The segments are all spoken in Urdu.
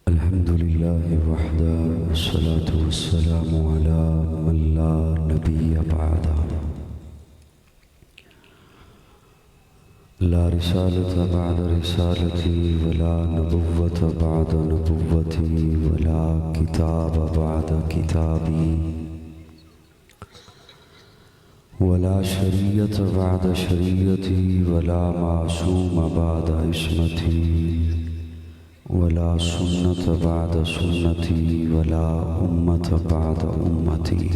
الحمد لله وحده والصلاة والسلام على من لا نبي بعده لا رسالة بعد رسالتي ولا نبوة بعد نبوتي ولا كتاب بعد كتابي ولا شريعة بعد شريعتي ولا معصوم بعد عصمتي ولا سنة بعد سنتي ولا أمة بعد أمتي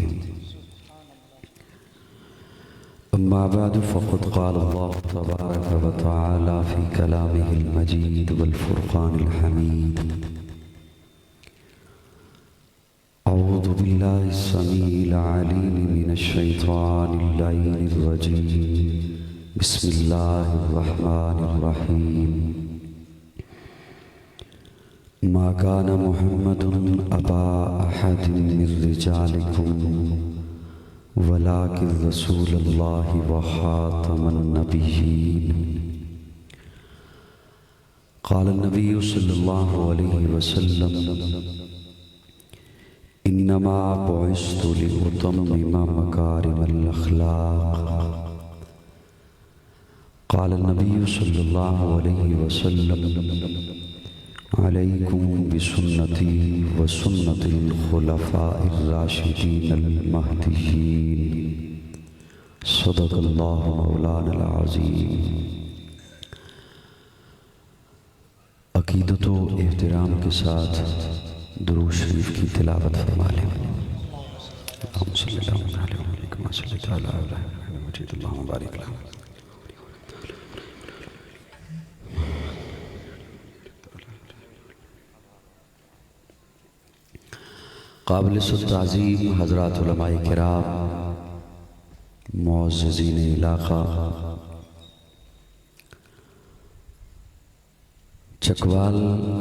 أما بعد فقد قال الله تبارك وتعالى في كلامه المجيد والفرقان الحميد أعوذ بالله السميع العليم من الشيطان اللعين الرجيم بسم الله الرحمن الرحيم ما كان محمد أبا أحد من رجالكم ولكن رسول الله وخاتم النبيين قال النبي صلى الله عليه وسلم إنما بعثت لأتمم مكارم الأخلاق قال النبي صلى الله عليه وسلم عليكم بسنتي وسنة الخلفاء الراشدين المهديين صدق الله مولانا العظيم. عقیدت و احترام کے ساتھ درود شریف کی تلاوت فرما لیں. اللهم صل على محمد كما صليت على ابراهيم مجيد اللهم بارك له. قابل تعظیم حضرات علماء کرام، معززین علاقہ، چکوال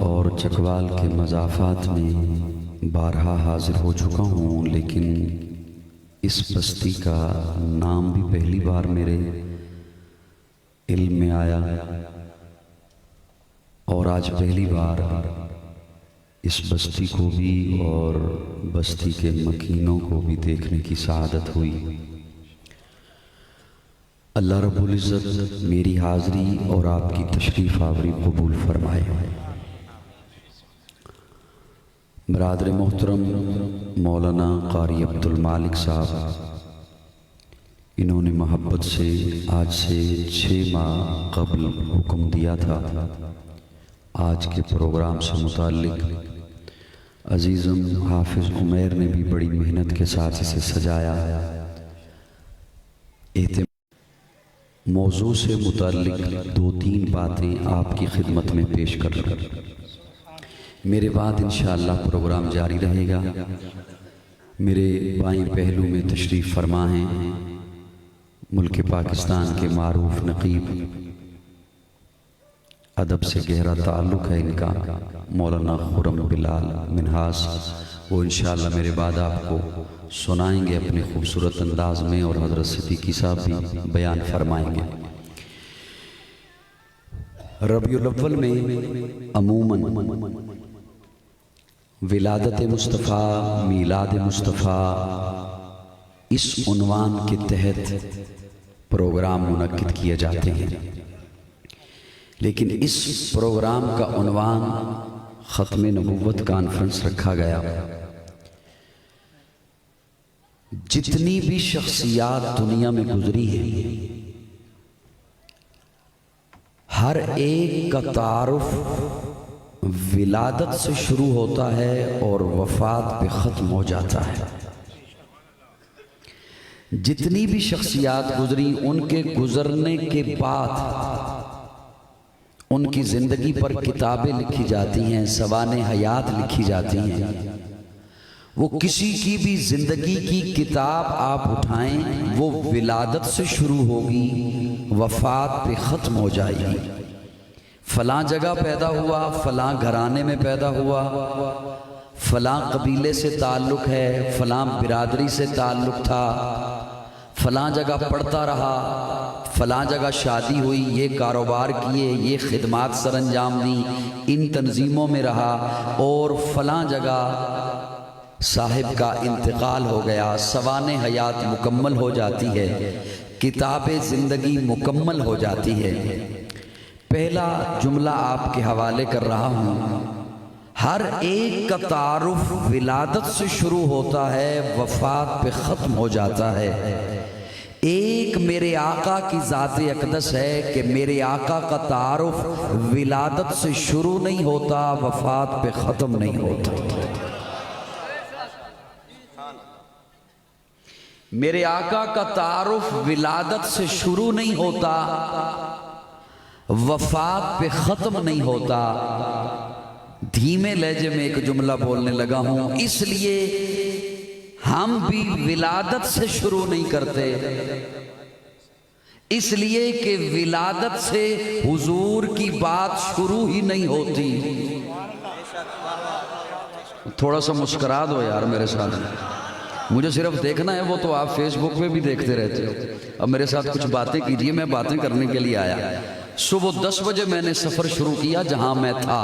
اور چکوال کے مضافات میں بارہا حاضر ہو چکا ہوں، لیکن اس بستی کا نام بھی پہلی بار میرے علم میں آیا اور آج پہلی بار اس بستی کو بھی اور بستی کے مکینوں کو بھی دیکھنے کی سعادت ہوئی. اللہ رب العزت میری حاضری اور آپ کی تشریف آوری قبول فرمائے. برادر محترم مولانا قاری عبدالمالک صاحب، انہوں نے محبت سے آج سے 6 ماہ قبل حکم دیا تھا آج کے پروگرام سے متعلق. عزیزم حافظ عمیر نے بھی بڑی محنت کے ساتھ اسے سجایا. موضوع سے متعلق 2-3 باتیں آپ کی خدمت میں پیش کر رہا ہوں. میرے بعد انشاءاللہ پروگرام جاری رہے گا. میرے بائیں پہلو میں تشریف فرما ہیں ملک پاکستان کے معروف نقیب، ادب سے گہرا تعلق ہے ان کا، مولانا خرم بلال منہاس. وہ انشاءاللہ میرے بعد آپ کو سنائیں گے اپنے خوبصورت انداز میں، اور حضرت صدیقی صاحب بھی بیان فرمائیں گے. ربیع الاول میں عموماً ولادت مصطفیٰ، میلاد مصطفیٰ، اس عنوان کے تحت پروگرام منعقد کیے جاتے ہیں، لیکن اس پروگرام کا عنوان ختم نبوت کانفرنس رکھا گیا. جتنی بھی شخصیات دنیا میں گزری ہیں، ہر ایک کا تعارف ولادت سے شروع ہوتا ہے اور وفات پہ ختم ہو جاتا ہے. جتنی بھی شخصیات گزری، ان کے گزرنے کے بعد ان کی زندگی پر کتابیں لکھی جاتی ہیں، سوانح حیات لکھی جاتی ہیں. وہ کسی کی بھی زندگی کی کتاب آپ اٹھائیں، وہ ولادت سے شروع ہوگی، وفات پہ ختم ہو جائے گی. فلاں جگہ پیدا ہوا، فلاں گھرانے میں پیدا ہوا، فلاں قبیلے سے تعلق ہے، فلاں برادری سے تعلق تھا، فلاں جگہ پڑھتا رہا، فلاں جگہ شادی ہوئی، یہ کاروبار کیے، یہ خدمات سر انجام دیں، ان تنظیموں میں رہا، اور فلاں جگہ صاحب کا انتقال ہو گیا، سوانح حیات مکمل ہو جاتی ہے، کتاب زندگی مکمل ہو جاتی ہے۔ پہلا جملہ آپ کے حوالے کر رہا ہوں، ہر ایک کا تعارف ولادت سے شروع ہوتا ہے، وفات پہ ختم ہو جاتا ہے۔ ایک میرے آقا کی ذات اقدس ہے کہ میرے آقا کا تعارف ولادت سے شروع نہیں ہوتا، وفات پہ ختم نہیں ہوتا۔ میرے آقا کا تعارف ولادت سے شروع نہیں ہوتا، وفات پہ ختم نہیں ہوتا۔ دھیمے لہجے میں ایک جملہ بولنے لگا ہوں، اس لیے ہم بھی ولادت سے شروع نہیں کرتے، اس لیے کہ ولادت سے حضور کی بات شروع ہی نہیں ہوتی۔ تھوڑا سا مسکرا دو یار میرے ساتھ، مجھے صرف دیکھنا ہے، وہ تو آپ فیس بک پہ بھی دیکھتے رہتے ہو۔ اب میرے ساتھ کچھ باتیں کیجئے، میں باتیں کرنے کے لیے آیا۔ صبح 10 بجے میں نے سفر شروع کیا، جہاں میں تھا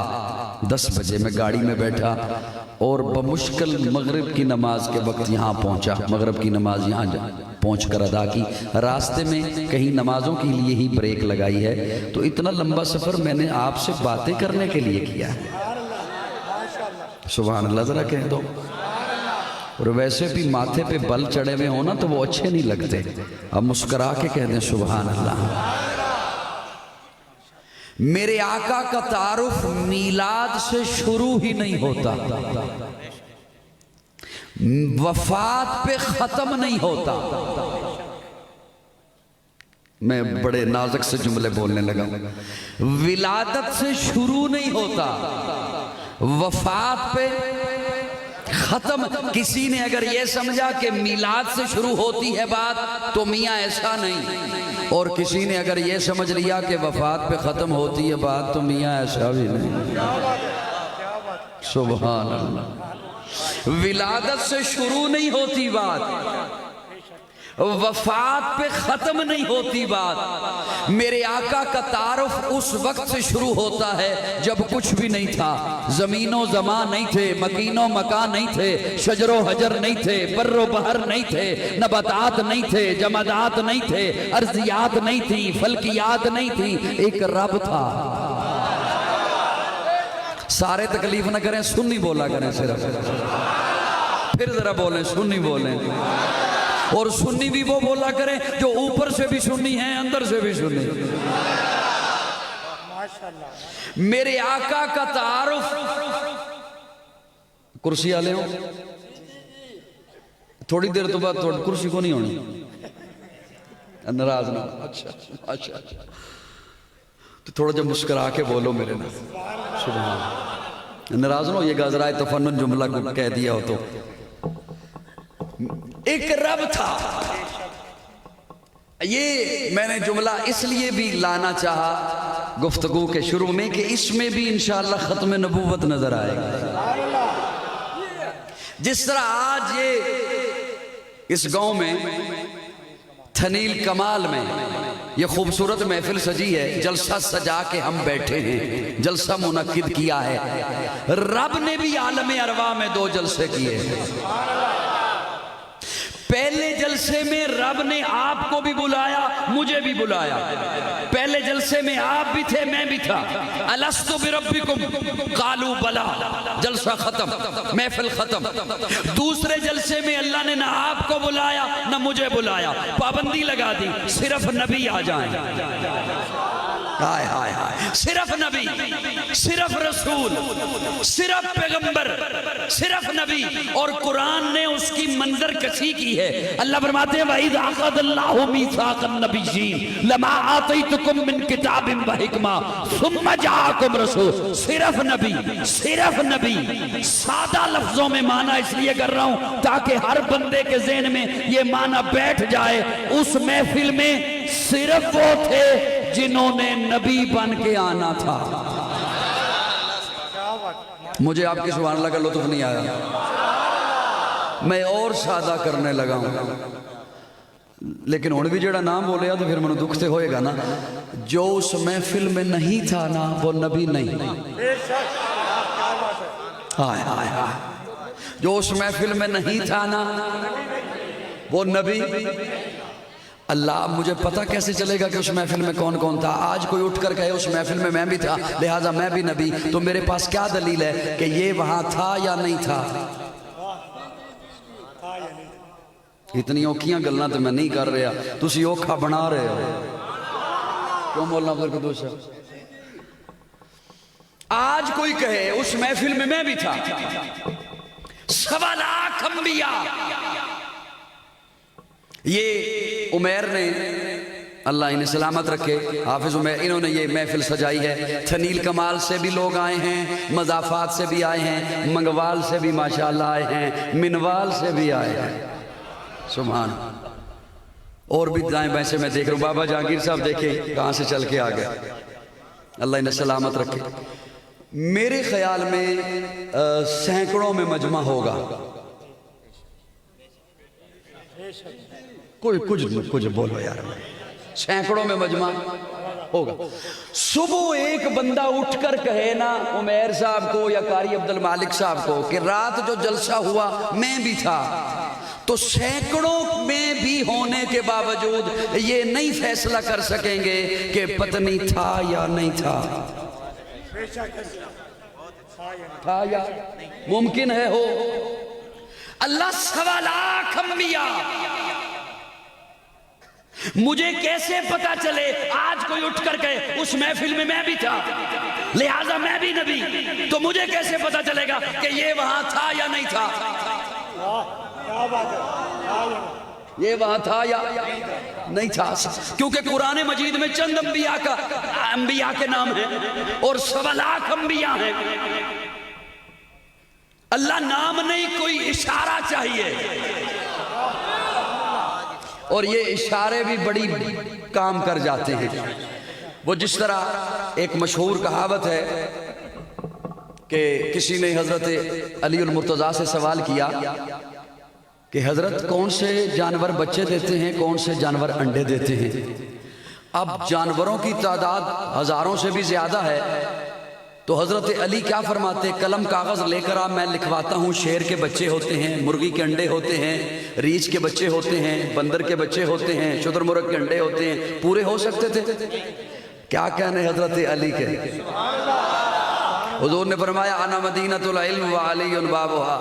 10 بجے میں گاڑی میں بیٹھا اور بمشکل مغرب کی نماز کے وقت یہاں پہنچا، مغرب کی نماز یہاں پہنچ کر ادا کی۔ راستے میں کہیں نمازوں کے لیے ہی بریک لگائی ہے، تو اتنا لمبا سفر میں نے آپ سے باتیں کرنے کے لیے کیا ہے۔ سبحان اللہ ذرا کہہ دو۔ اور ویسے بھی ماتھے پہ بل چڑھے ہوئے ہونا تو وہ اچھے نہیں لگتے، اب مسکرا کے کہہ دیں سبحان اللہ۔ میرے آقا کا تعارف میلاد سے شروع ہی نہیں ہوتا، وفات پہ ختم نہیں ہوتا۔ میں بڑے نازک سے جملے بولنے لگا، ولادت سے شروع نہیں ہوتا، وفات پہ ختم۔ کسی نے اگر یہ سمجھا کہ میلاد سے شروع ہوتی ہے بات تو میاں ایسا نہیں، اور کسی نے اگر یہ سمجھ لیا کہ وفات پہ ختم ہوتی ہے بات تو میاں ایسا بھی نہیں۔ سبحان اللہ۔ ولادت سے شروع نہیں ہوتی بات، وفات پہ ختم نہیں ہوتی بات۔ میرے آقا کا تعارف اس وقت سے شروع ہوتا ہے جب کچھ بھی نہیں تھا، زمین و زمان نہیں تھے، مکین و مکان نہیں تھے، شجر و حجر نہیں تھے، بر و بحر نہیں تھے، نباتات نہیں تھے، جمادات نہیں تھے، ارضیات نہیں تھی، فلکیات نہیں تھی، ایک رب تھا۔ سارے تکلیف نہ کریں، سنی بولا کریں صرف، پھر ذرا بولیں سنی بولیں، اور سنی بھی وہ بولا کریں جو اوپر سے بھی سنی ہیں اندر سے بھی سنی۔ میرے آقا کا تعارف، کرسی والے ہوں تھوڑی دیر تو بعد کرسی کو نہیں ہونی، ناراض نہ، اچھا اچھا تو تھوڑا جب مسکرا کے بولو میرے نا، سبحان، ناراض نہ ہو، یہ گازرائے تفنن جملہ کو کہہ دیا ہو تو۔ ایک رب تھا، یہ میں نے جملہ اس لیے بھی لانا چاہا گفتگو کے شروع میں کہ اس میں بھی انشاءاللہ ختم نبوت نظر آئے گا۔ جس طرح آج یہ اس گاؤں میں تھنیل کمال میں یہ خوبصورت محفل سجی ہے، جلسہ سجا کے ہم بیٹھے ہیں، جلسہ منعقد کیا ہے، رب نے بھی عالم ارواح میں 2 جلسے کیے ہیں۔ پہلے جلسے میں رب نے آپ کو بھی بلایا، مجھے بھی بلایا۔ پہلے جلسے میں آپ بھی تھے، میں بھی تھا۔ الست بربکم قالوا بلا، جلسہ ختم، محفل ختم۔ دوسرے جلسے میں اللہ نے نہ آپ کو بلایا نہ مجھے بلایا، پابندی لگا دی صرف نبی آ جائیں، ہائے ہائے ہائے، صرف نبی، صرف رسول، صرف پیغمبر، صرف نبی، اور قرآن نے اس کی منظر کشی کی ہے۔ اللہ فرماتے ہیں وَإِذْ أَخَذَ اللَّهُ مِيثَاقَ النَّبِيِّينَ لَمَا آتَيْتُكُم مِّن كِتَابٍ وَحِكْمَةٍ ثُمَّ جَاءَكُمْ رَسُولٌ، صرف نبی، صرف نبی۔ سادہ لفظوں میں معنی اس لیے کر رہا ہوں تاکہ ہر بندے کے ذہن میں یہ معنی بیٹھ جائے۔ اس محفل میں صرف وہ تھے جنہوں نے نبی بن کے آنا تھا۔ مجھے آپ کی سبحان اللہ کا لطف نہیں آیا، میں اور سادہ کرنے لگا ہوں۔ لیکن ہن بھی جڑا نام بولیا تو پھر منو دکھ تے ہوئے گا نا، جو اس محفل میں نہیں تھا نا وہ نبی نہیں۔ ہائے ہائے ہائے، جو اس محفل میں نہیں تھا نا وہ نبی۔ اللہ مجھے پتہ کیسے چلے گا کہ اس محفل میں کون کون تھا؟ آج کوئی اٹھ کر کہے اس محفل میں میں بھی تھا لہٰذا میں بھی نبی، تو میرے پاس کیا دلیل ہے کہ یہ وہاں تھا یا نہیں تھا؟ اتنی اوکھیاں گلنا تو میں نہیں کر رہا، تسی اوکھا بنا رہے ہو کیوں مولانا عبد القدوس صاحب؟ آج کوئی کہے اس محفل میں میں بھی تھا، 1.25 لاکھ انبیاء، یہ عمیر نے، اللہ انہیں سلامت رکھے، حافظ عمیر، انہوں نے یہ محفل سجائی ہے۔ تھنیل کمال سے بھی لوگ آئے ہیں، مضافات سے بھی آئے ہیں، منگوال سے بھی ماشاءاللہ آئے ہیں، منوال سے بھی آئے ہیں، سبحان۔ اور بھی دائیں بائیں سے میں دیکھ رہا ہوں، بابا جہانگیر صاحب دیکھیں کہاں سے چل کے آ گئے، اللہ انہیں سلامت رکھے۔ میرے خیال میں سینکڑوں میں مجمع ہوگا، کچھ بولو یار، سینکڑوں میں مجمع ہوگا۔ صبح ایک بندہ اٹھ کر کہے نا عمیر صاحب کو یا قاری عبد المالک صاحب کو کہ رات جو جلسہ ہوا میں بھی تھا، تو سینکڑوں میں بھی ہونے کے باوجود یہ نہیں فیصلہ کر سکیں گے کہ پتنی تھا یا نہیں تھا، تھا یا ممکن ہے ہو۔ اللہ 1.25 لاکھ انبیاء، مجھے کیسے پتا چلے؟ آج کوئی اٹھ کر کہے اس محفل میں بھی تھا لہٰذا میں بھی نبی، تو مجھے کیسے پتا چلے گا کہ یہ وہاں تھا یا نہیں تھا؟ یہ وہاں تھا یا نہیں تھا؟ کیونکہ قرآن مجید میں چند انبیاء کے نام ہیں اور 1.25 لاکھ انبیاء ہیں۔ اللہ نام نہیں، کوئی اشارہ چاہیے، اور یہ اشارے بھی بڑی کام کر جاتے ہیں۔ وہ جس طرح ایک مشہور کہاوت ہے کہ کسی نے حضرت علی المرتضیٰ سے سوال کیا کہ حضرت کون سے جانور بچے دیتے ہیں، کون سے جانور انڈے دیتے ہیں؟ اب جانوروں کی تعداد ہزاروں سے بھی زیادہ ہے، تو حضرت علی کیا فرماتے؟ قلم کاغذ لے کر آپ، میں لکھواتا ہوں، شیر کے بچے ہوتے ہیں، مرغی کے انڈے ہوتے ہیں، ریچھ کے بچے ہوتے ہیں، بندر کے بچے ہوتے ہیں، شتر مرغ کے انڈے ہوتے ہیں، پورے ہو سکتے تھے؟ کیا کہنے حضرت علی کے؟ حضور نے فرمایا انا مدینۃ العلم وعلی بابھا۔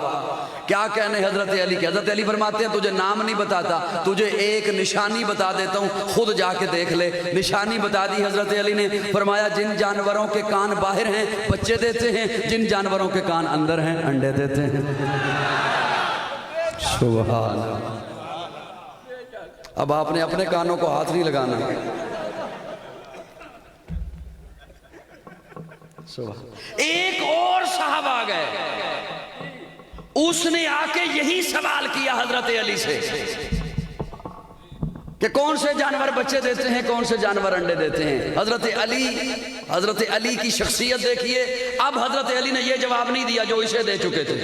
کیا کہنے حضرت علی کے؟ حضرت علی فرماتے ہیں تجھے نام نہیں بتاتا، تجھے ایک نشانی بتا دیتا ہوں، خود جا کے دیکھ لے۔ نشانی بتا دی حضرت علی نے، فرمایا جن جانوروں کے کان باہر ہیں بچے دیتے ہیں، جن جانوروں کے کان اندر ہیں انڈے دیتے ہیں۔ سبحان اللہ۔ اب آپ نے اپنے کانوں کو ہاتھ نہیں لگانا۔ ایک اور صاحب آ گئے، اس نے آ کے یہی سوال کیا حضرت علی سے کہ کون سے جانور بچے دیتے ہیں، کون سے جانور انڈے دیتے ہیں۔ حضرت علی کی شخصیت دیکھیے، اب حضرت علی نے یہ جواب نہیں دیا جو اسے دے چکے تھے،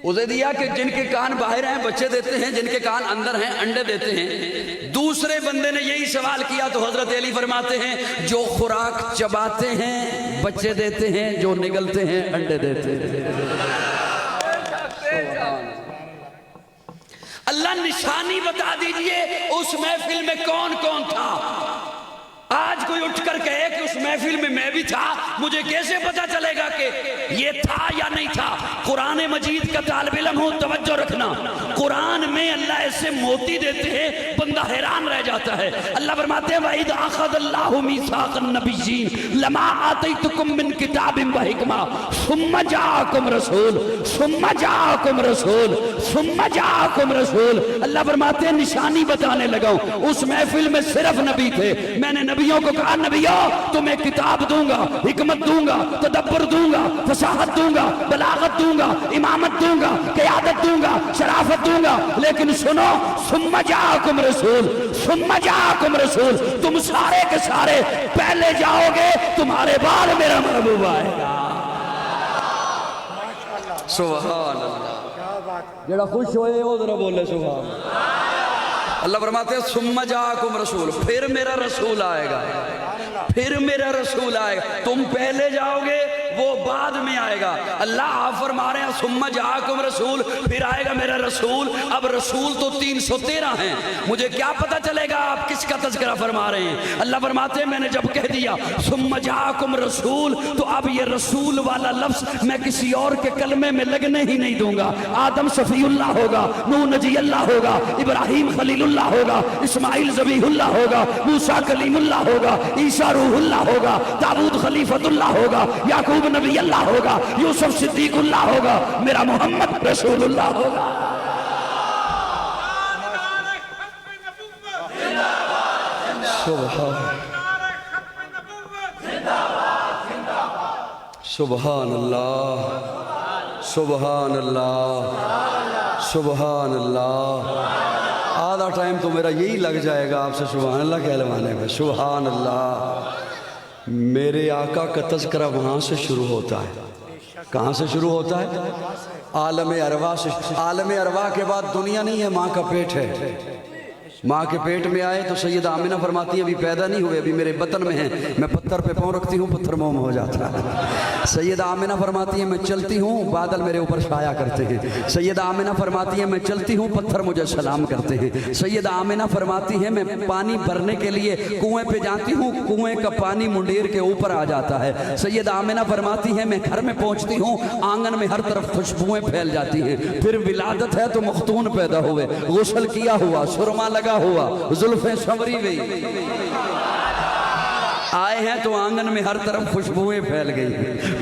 اسے دیا کہ جن کے کان باہر ہیں بچے دیتے ہیں، جن کے کان اندر ہیں انڈے دیتے ہیں۔ دوسرے بندے نے یہی سوال کیا تو حضرت علی فرماتے ہیں جو خوراک چباتے ہیں بچے دیتے ہیں، جو نگلتے ہیں انڈے دیتے ہیں۔ اللہ نشانی بتا دیجئے اس محفل میں کون کون تھا۔ آج کوئی اٹھ کر کہے کہ اس محفل میں میں بھی تھا، مجھے کیسے پتا چلے گا کہ یہ تھا یا نہیں تھا؟ قرآن مجید کا طالب علم ہو توجہ رکھنا، قرآن میں اللہ ایسے موتی دیتے ہیں بندہ حیران رہ جاتا ہے۔ اللہ فرماتے ہیں وَإِذْ أَخَذَ اللَّهُ مِيثَاقَ النَّبِيِّينَ لَمَا آتَيْتُكُم مِّن كِتَابٍ وَحِكْمَةٍ ثُمَّ جَاءَكُمْ رَسُولٌ۔ اللہ فرماتے ہیں نشانی بتانے لگا ہوں، اس محفل میں صرف نبی تھے، میں نے نبیوں کو کہا نبیوں تمہیں کتاب دوں گا، حکمت دوں گا، تدبر دوں گا، فصاحت دوں گا، بلاغت دوں گا، امامت دوں گا، قیادت دوں گا، شرافت دوں گا، لیکن سنو ثم جاءکم رسول، تم سارے کے سارے پہلے جاؤ گے، تمہارے بعد میرا محبوب آئے گا۔ سبحان اللہ۔ جڑا خوش ہوئے وہ ذرا بولے سبحان اللہ۔ فرماتے ہیں ثم جاءکم رسول، پھر میرا رسول آئے گا، پھر میرا رسول آئے گا، تم پہلے جاؤ گے وہ بعد میں آئے گا۔ اللہ آپ فرما رہے ہیں ثم جاءکم رسول، پھر آئے گا میرا رسول۔ اب رسول تو 313 ہیں، مجھے کیا پتہ چلے گا آپ کس کا تذکرہ فرما رہے ہیں؟ اللہ فرماتے ہیں میں نے جب کہہ دیا ثم جاءکم رسول، تو اب یہ رسول والا لفظ میں کسی اور کے کلمے میں لگنے ہی نہیں دوں گا۔ آدم صفی اللہ ہوگا، نوح نجی اللہ ہوگا، ابراہیم خلیل اللہ ہوگا، اسماعیل ذبیح اللہ ہوگا، موسیٰ کلیم اللہ ہوگا، عیسیٰ روح اللہ ہوگا، داؤد خلیفۃ اللہ ہوگا، یعقوب نبی اللہ ہوگا، یوسف صدیق اللہ ہوگا، میرا محمد رسول اللہ ہوگا۔ سبحان اللہ، سبحان اللہ، سبحان اللہ۔ آدھا ٹائم تو میرا یہی لگ جائے گا آپ سے سبحان اللہ کہلوانے میں۔ سبحان اللہ۔ میرے آقا کا تذکرہ وہاں سے شروع ہوتا ہے۔ کہاں سے شروع ہوتا ہے؟ عالم ارواح سے۔ عالم ارواح کے بعد دنیا نہیں ہے، ماں کا پیٹ ہے۔ ماں کے پیٹ میں آئے تو سیدہ آمنہ فرماتی ہیں ابھی پیدا نہیں ہوئے، ابھی میرے بطن میں ہیں، میں پتھر پہ پاؤں رکھتی ہوں پتھر موم ہو جاتا ہے۔ سیدہ آمنہ فرماتی ہیں میں چلتی ہوں بادل میرے اوپر چھایا کرتے ہیں۔ سیدہ آمنہ فرماتی ہیں میں چلتی ہوں پتھر مجھے سلام کرتے ہیں۔ سیدہ آمنہ فرماتی ہیں میں پانی بھرنے کے لیے کنویں پہ جاتی ہوں، کنویں کا پانی منڈیر کے اوپر آ جاتا ہے۔ سیدہ آمنہ فرماتی ہیں میں گھر میں پہنچتی ہوں، آنگن میں ہر طرف خوشبوئیں پھیل جاتی ہیں۔ پھر ولادت ہے تو مختون پیدا ہوئے، غسل کیا ہوا، سرما لگا ہوا، زلفیں سنوری ہوئی، آئے ہیں تو آنگن میں ہر طرف خوشبوئیں پھیل گئی۔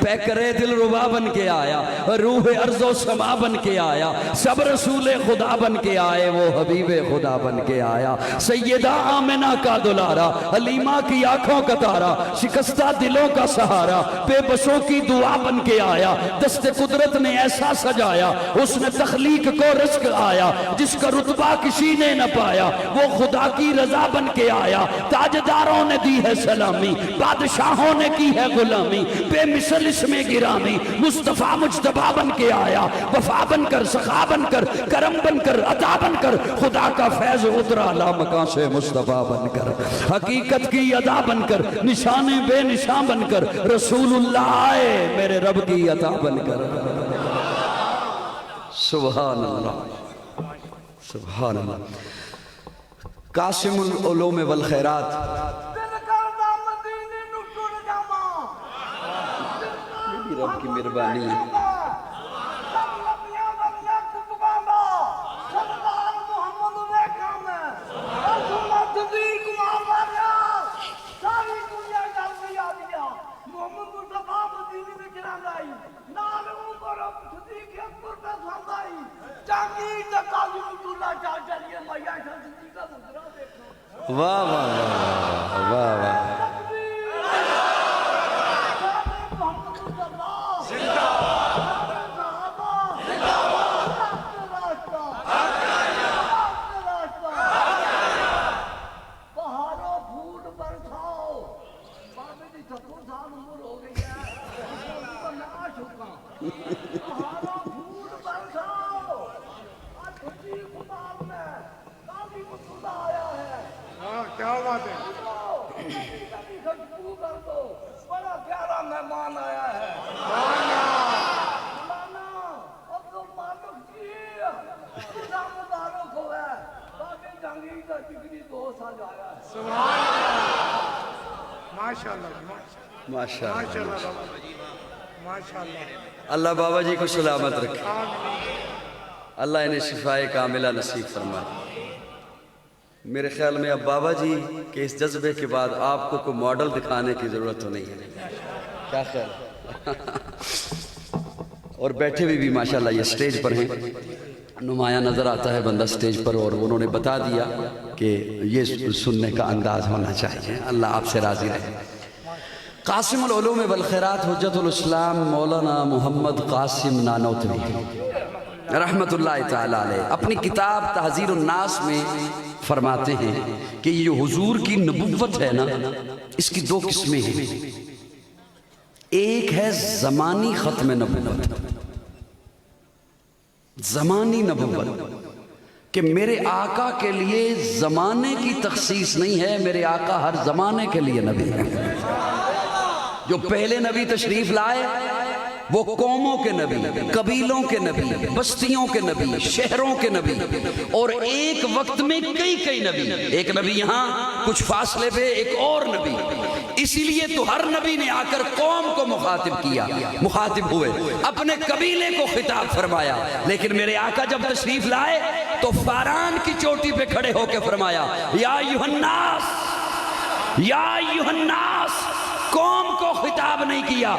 پیکرے دل ربا بن کے آیا، روح ارض و سما بن کے آیا، سب رسول خدا بن کے آئے، وہ حبیب خدا بن کے آیا۔ سیدہ آمنہ کا دلارا، حلیمہ کی آنکھوں کا تارا، شکستہ دلوں کا سہارا، بے بسوں کی دعا بن کے آیا۔ دست قدرت نے ایسا سجایا، اس نے تخلیق کو رزق آیا، جس کا رتبہ کسی نے نہ پایا، وہ خدا کی رضا بن کے آیا۔ تاجداروں نے دی ہے سلامی، بادشاہوں نے کی ہے غلامی، بے مثل اس میں گرامی، مصطفیٰ مجتبیٰ بن کے آیا۔ وفا بن کر، سخا بن کر، کرم بن کر، عطا بن کر، خدا کا فیض اترا لامکاں سے مصطفیٰ بن کر، حقیقت کی ادا بن کر، نشان بے نشان بن کر، رسول اللہ آئے میرے رب کی عطا بن کر۔ سبحان اللہ، سبحان اللہ۔ قاسم العلوم والخیرات، رب کی مہربانی ہے۔ واہ واہ واہ واہ واہ۔ کیا بات ہے، بڑا پیارا مہمان آیا ہے، مولانا عبد المالک جی، خدا مبارک ہو ہے، باقی جہانگیر کا ڈگری 2 سال آیا ہے۔ سبحان اللہ، ماشاءاللہ، ماشاءاللہ، ماشاءاللہ۔ اللہ بابا جی کو سلامت رکھے، اللہ انہیں شفائے کاملہ نصیب فرمائے۔ میرے خیال میں اب بابا جی کے اس جذبے کے بعد آپ کو کوئی ماڈل دکھانے کی ضرورت تو نہیں ہے، کیا خیال؟ اور بیٹھے بھی ماشاءاللہ یہ سٹیج پر ہیں، نمایاں نظر آتا ہے بندہ سٹیج پر، اور انہوں نے بتا دیا کہ یہ سننے کا انداز ہونا چاہیے۔ اللہ آپ سے راضی رہے۔ قاسم العلوم والخیرات حجت الاسلام مولانا محمد قاسم نانوتوی رحمت اللہ تعالیٰ علیہ اپنی کتاب تحذیر الناس میں فرماتے ہیں کہ یہ حضور کی نبوت ہے نا، اس کی 2 قسمیں ہیں۔ ایک ہے زمانی ختم نبوت، زمانی نبوت کہ میرے آقا کے لیے زمانے کی تخصیص نہیں ہے، میرے آقا ہر زمانے کے لیے نبی ہے۔ جو پہلے نبی تشریف لائے وہ قوموں کے نبی، قبیلوں کے نبی، بستیوں کے نبی، شہروں کے نبی، اور ایک وقت میں کئی نبی، ایک نبی یہاں کچھ فاصلے پہ ایک اور نبی، اسی لیے تو ہر نبی نے آ کر قوم کو مخاطب کیا، مخاطب ہوئے، اپنے قبیلے کو خطاب فرمایا۔ لیکن میرے آقا جب تشریف لائے تو فاران کی چوٹی پہ کھڑے ہو کے فرمایا یا ایھا الناس، یا ایھا الناس، قوم کو خطاب نہیں کیا،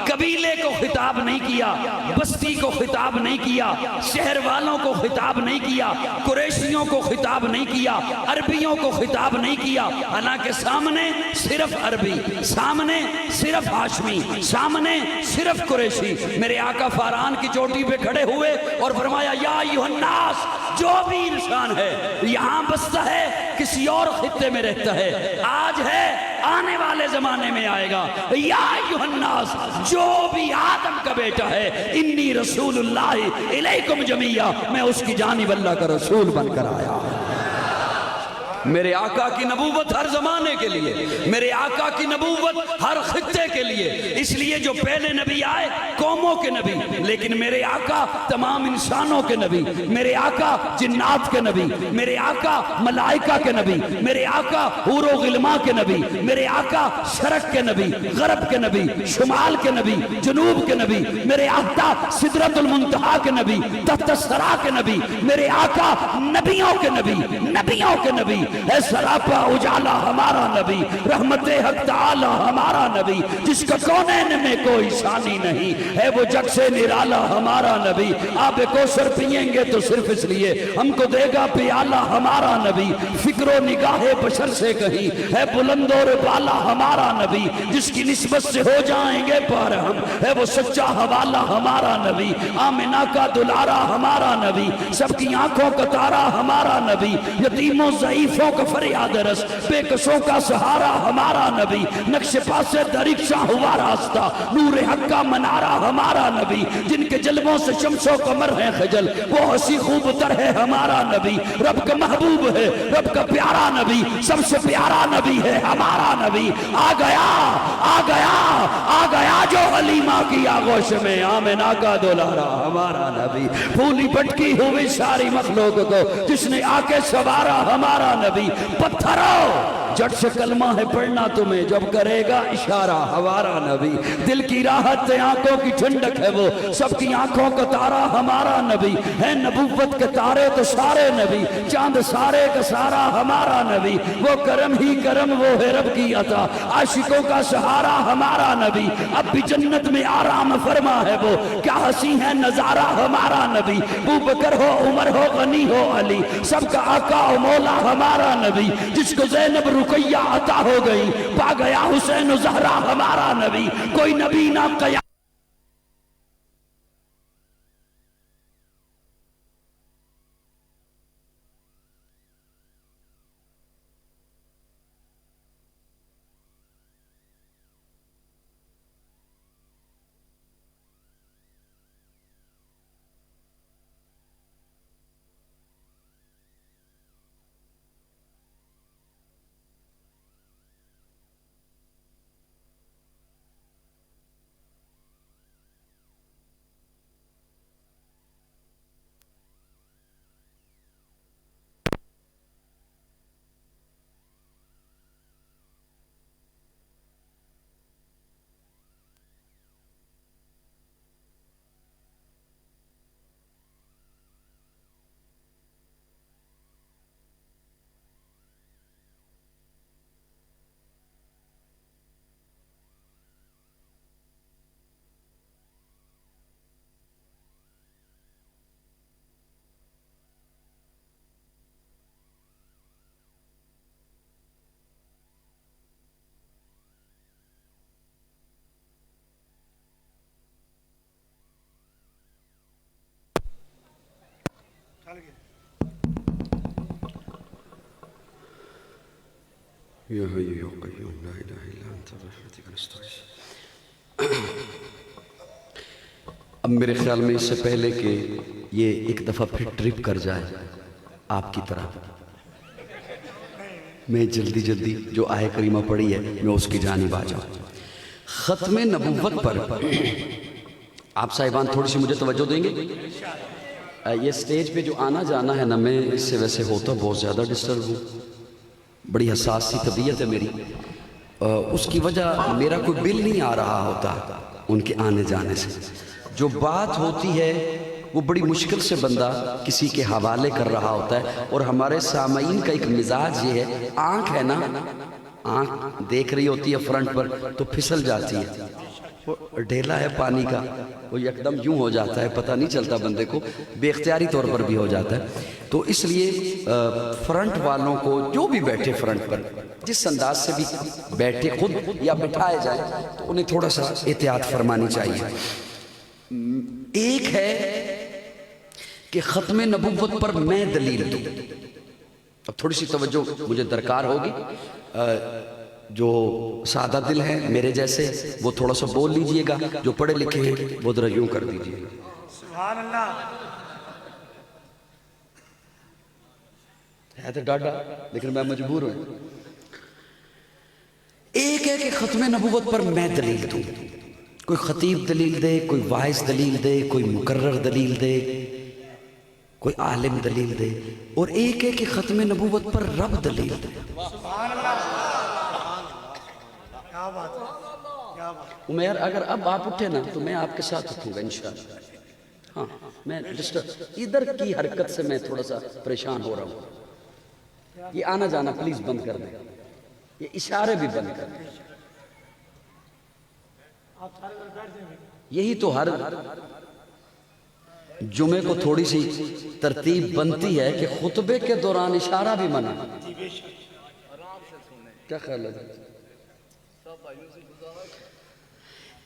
قبیلے کو خطاب نہیں کیا، بستی کو خطاب نہیں کیا، شہر والوں کو خطاب نہیں کیا، قریشیوں کو خطاب نہیں کیا، عربیوں کو خطاب نہیں کیا، حالانکہ سامنے صرف عربی، سامنے صرف ہاشمی، سامنے صرف قریشی۔ میرے آقا فاران کی چوٹی پہ کھڑے ہوئے اور فرمایا یا ایھا الناس، جو بھی انسان ہے یہاں بستا ہے، کسی اور خطے میں رہتا ہے، آج ہے، آنے والے زمانے میں آئے گا، یا ایھا الناس، جو بھی آدم کا بیٹا ہے، انی رسول اللہ الیکم جمیعا، میں اس کی جانب اللہ کا رسول بن کر آیا۔ میرے آقا کی نبوت ہر زمانے کے لیے، میرے آقا کی نبوت ہر خطے کے لیے، اس لیے جو پہلے نبی آئے قوموں کے نبی، لیکن میرے آقا تمام انسانوں کے نبی، میرے آقا جنات کے نبی، میرے آقا ملائکہ کے نبی، میرے آقا حور و غلماں کے نبی، میرے آقا شرق کے نبی، غرب کے نبی، شمال کے نبی، جنوب کے نبی، میرے آقا سدرۃ المنتہا کے نبی، تحت الثری کے نبی، میرے آقا نبیوں کے نبی، نبیوں کے نبی، اے سراپا اجالا ہمارا نبی، رحمت حق تعالی ہمارا نبی، جس کا کونین میں کوئی ثانی نہیں ہے، وہ جگ سے نرالا ہمارا نبی، آب کوثر پئیں گے تو صرف اس لیے ہم کو دے گا پیالہ ہمارا نبی، فکر و نگاہ بشر سے کہیں ہے بلند اور بالا ہمارا نبی، جس کی نسبت سے ہو جائیں گے پار ہم، ہے وہ سچا حوالہ ہمارا نبی، آمنہ کا دلارا ہمارا نبی، سب کی آنکھوں کا تارا ہمارا نبی، یتیموں ضعیفوں کا فریاد رس، بے کسوں کا سہارا ہمارا نبی، نقش پاس درکشاں ہوا راستہ، نور حق کا منارہ ہمارا نبی، جن کے جلووں سے شمس و قمر ہے خجل، وہ ہنسی خوب تر ہے ہمارا نبی، رب کا محبوب ہے، رب کا پیارا نبی، سب سے پیارا نبی ہے ہمارا نبی، آ گیا آ گیا آ گیا جو حلیمہ کی آغوش میں، آمنہ کا دلارا ہمارا نبی، پھولی پٹکی ہوئی ساری مخلوق کو جس نے آ کے سوارا ہمارا نبی، پتھروں جٹ سے کلمہ ہے پڑھنا تمہیں جب کرے گا اشارہ ہمارا نبی، دل کی راحت آنکھوں کی ٹھنڈک ہے وہ، سب کی آنکھوں کا تارا ہمارا نبی ہے، نبوت کے تارے تو سارے نبی، چاند سارے کا سارا ہمارا نبی، وہ کرم ہی کرم وہ ہے رب کی عطا، عاشقوں کا سہارا ہمارا نبی، اب بھی جنت میں آرام فرما ہے وہ، کیا ہنسی ہے نظارہ ہمارا نبی، ابوبکر ہو عمر ہو غنی ہو علی، سب کا آقا و مولا ہمارا نبی، جس کو زینب رقیہ عطا ہو گئی، پا گیا حسین و زہرا ہمارا نبی، کوئی نبی نہ قیام یا حی یا قیوم لا الہ الا انت برحمتک نستغیث۔ اب میرے خیال میں اس سے پہلے کہ یہ ایک دفعہ پھر ٹرپ کر جائے آپ کی طرح، میں جلدی جلدی جو آیہ کریمہ پڑھی ہے میں اس کی جانب آ جاؤں۔ ختم نبوت پر آپ صاحبان تھوڑی سی مجھے توجہ دیں گے؟ یہ سٹیج پہ جو آنا جانا ہے نا، میں اس سے ویسے ہوتا بہت زیادہ ڈسٹرب ہوں، بڑی حساس سی طبیعت ہے میری، اس کی وجہ میرا کوئی بل نہیں آ رہا ہوتا ان کے آنے جانے سے، جو بات ہوتی ہے وہ بڑی مشکل سے بندہ کسی کے حوالے کر رہا ہوتا ہے، اور ہمارے سامعین کا ایک مزاج یہ ہے، آنکھ ہے نا، آنکھ دیکھ رہی ہوتی ہے فرنٹ پر تو پھسل جاتی ہے، وہ ڈھیلا ہے پانی کا، وہ یکدم یوں ہو جاتا ہے، پتہ نہیں چلتا بندے کو، بے اختیاری طور پر بھی ہو جاتا ہے۔ تو اس لیے فرنٹ والوں کو جو بھی بیٹھے فرنٹ پر جس انداز سے بھی بیٹھے خود یا بٹھائے جائیں تو انہیں تھوڑا سا احتیاط فرمانی چاہیے۔ ایک ہے کہ ختم نبوت پر میں دلیل دوں، اب تھوڑی سی توجہ مجھے درکار ہوگی، جو سادہ دل ہیں میرے جیسے وہ تھوڑا سا بول لیجئے گا، جو پڑھے لکھے ہیں وہ ذرا یوں کر دیجئے گا۔ سبحان اللہ۔ ہے تو ڈاڈا لیکن میں مجبور ہوں۔ ایک ہے کہ ختم نبوت پر میں دلیل دوں، کوئی خطیب دلیل دے، کوئی واعظ دلیل دے، کوئی مقرر دلیل دے، کوئی عالم دلیل دے، اور ایک ہے کہ ختم نبوت پر رب دلیل دے۔ سبحان اللہ، کیا بات ہے، کیا بات ہے۔ عمیر اگر اب آپ اٹھے نا تو میں آپ کے ساتھ اٹھوں گا انشاءاللہ۔ ہاں میں ادھر کی حرکت سے میں تھوڑا سا پریشان ہو رہا ہوں، یہ آنا جانا پلیز بند کر دیں، یہ اشارے بھی بند کر دیں۔ یہی تو ہر جمعے کو تھوڑی سی ترتیب بنتی ہے کہ خطبے کے دوران اشارہ بھی منع۔ کیا خیال ہے؟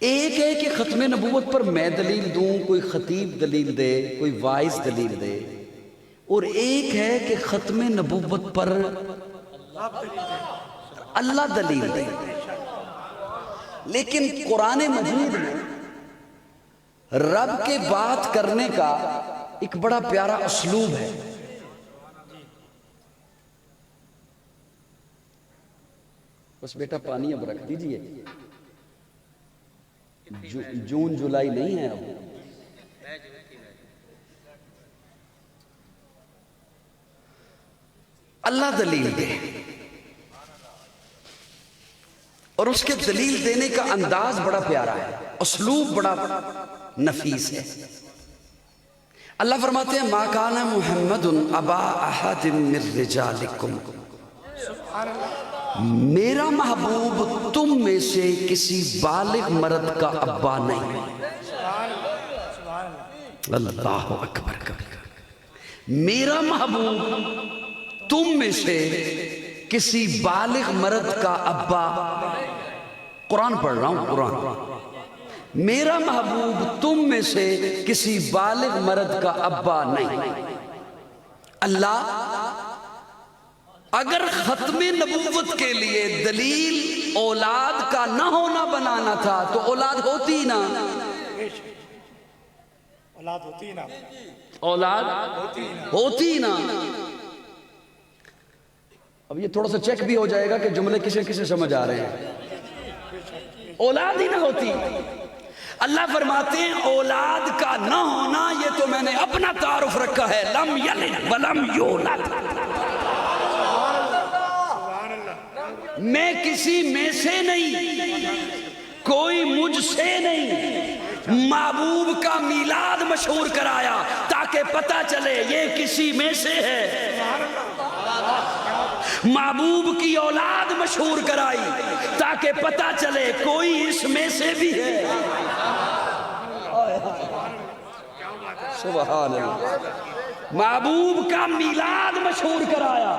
ایک ہے کہ ختم نبوت پر میں دلیل دوں، کوئی خطیب دلیل دے، کوئی واعظ دلیل دے، اور ایک ہے کہ ختم نبوت پر اللہ دلیل دے۔ لیکن قرآن مجید میں رب کے بات کرنے کا ایک بڑا پیارا اسلوب ہے۔ بس بیٹا پانی اب رکھ دیجئے، جون جولائی نہیں ہے اب۔ اللہ دلیل دے، اور اس کے دلیل دینے کا انداز بڑا پیارا ہے، اسلوب بڑا نفیس ہے۔ اللہ فرماتے ہیں ما کان محمد ابا احد من رجالکم، میرا محبوب تم میں سے کسی بالغ مرد کا ابا نہیں۔ اللہ اکبر کبیر، میرا محبوب تم میں سے کسی بالغ مرد کا ابا، قرآن پڑھ رہا ہوں قرآن، میرا محبوب تم میں سے کسی بالغ مرد کا ابا نہیں۔ اللہ اگر ختم نبوت کے لیے دلیل اولاد کا نہ ہونا بنانا تھا تو اولاد ہوتی نا، اولاد ہوتی نا، اولاد ہوتی نا۔ اب یہ تھوڑا سا چیک بھی ہو جائے گا کہ جملے کسے کسے سمجھ آ رہے ہیں، اولاد ہی نہ ہوتی۔ اللہ فرماتے ہیں اولاد کا نہ ہونا یہ تو میں نے اپنا تعارف رکھا ہے، لم یلد ولم یولد، میں کسی میں سے نہیں، کوئی مجھ سے نہیں۔ محبوب کا میلاد مشہور کرایا تاکہ پتہ چلے یہ کسی میں سے ہے، محبوب کی اولاد مشہور کرائی تاکہ پتہ چلے کوئی اس میں سے بھی ہے۔ سبحان اللہ، محبوب کا میلاد مشہور کرایا،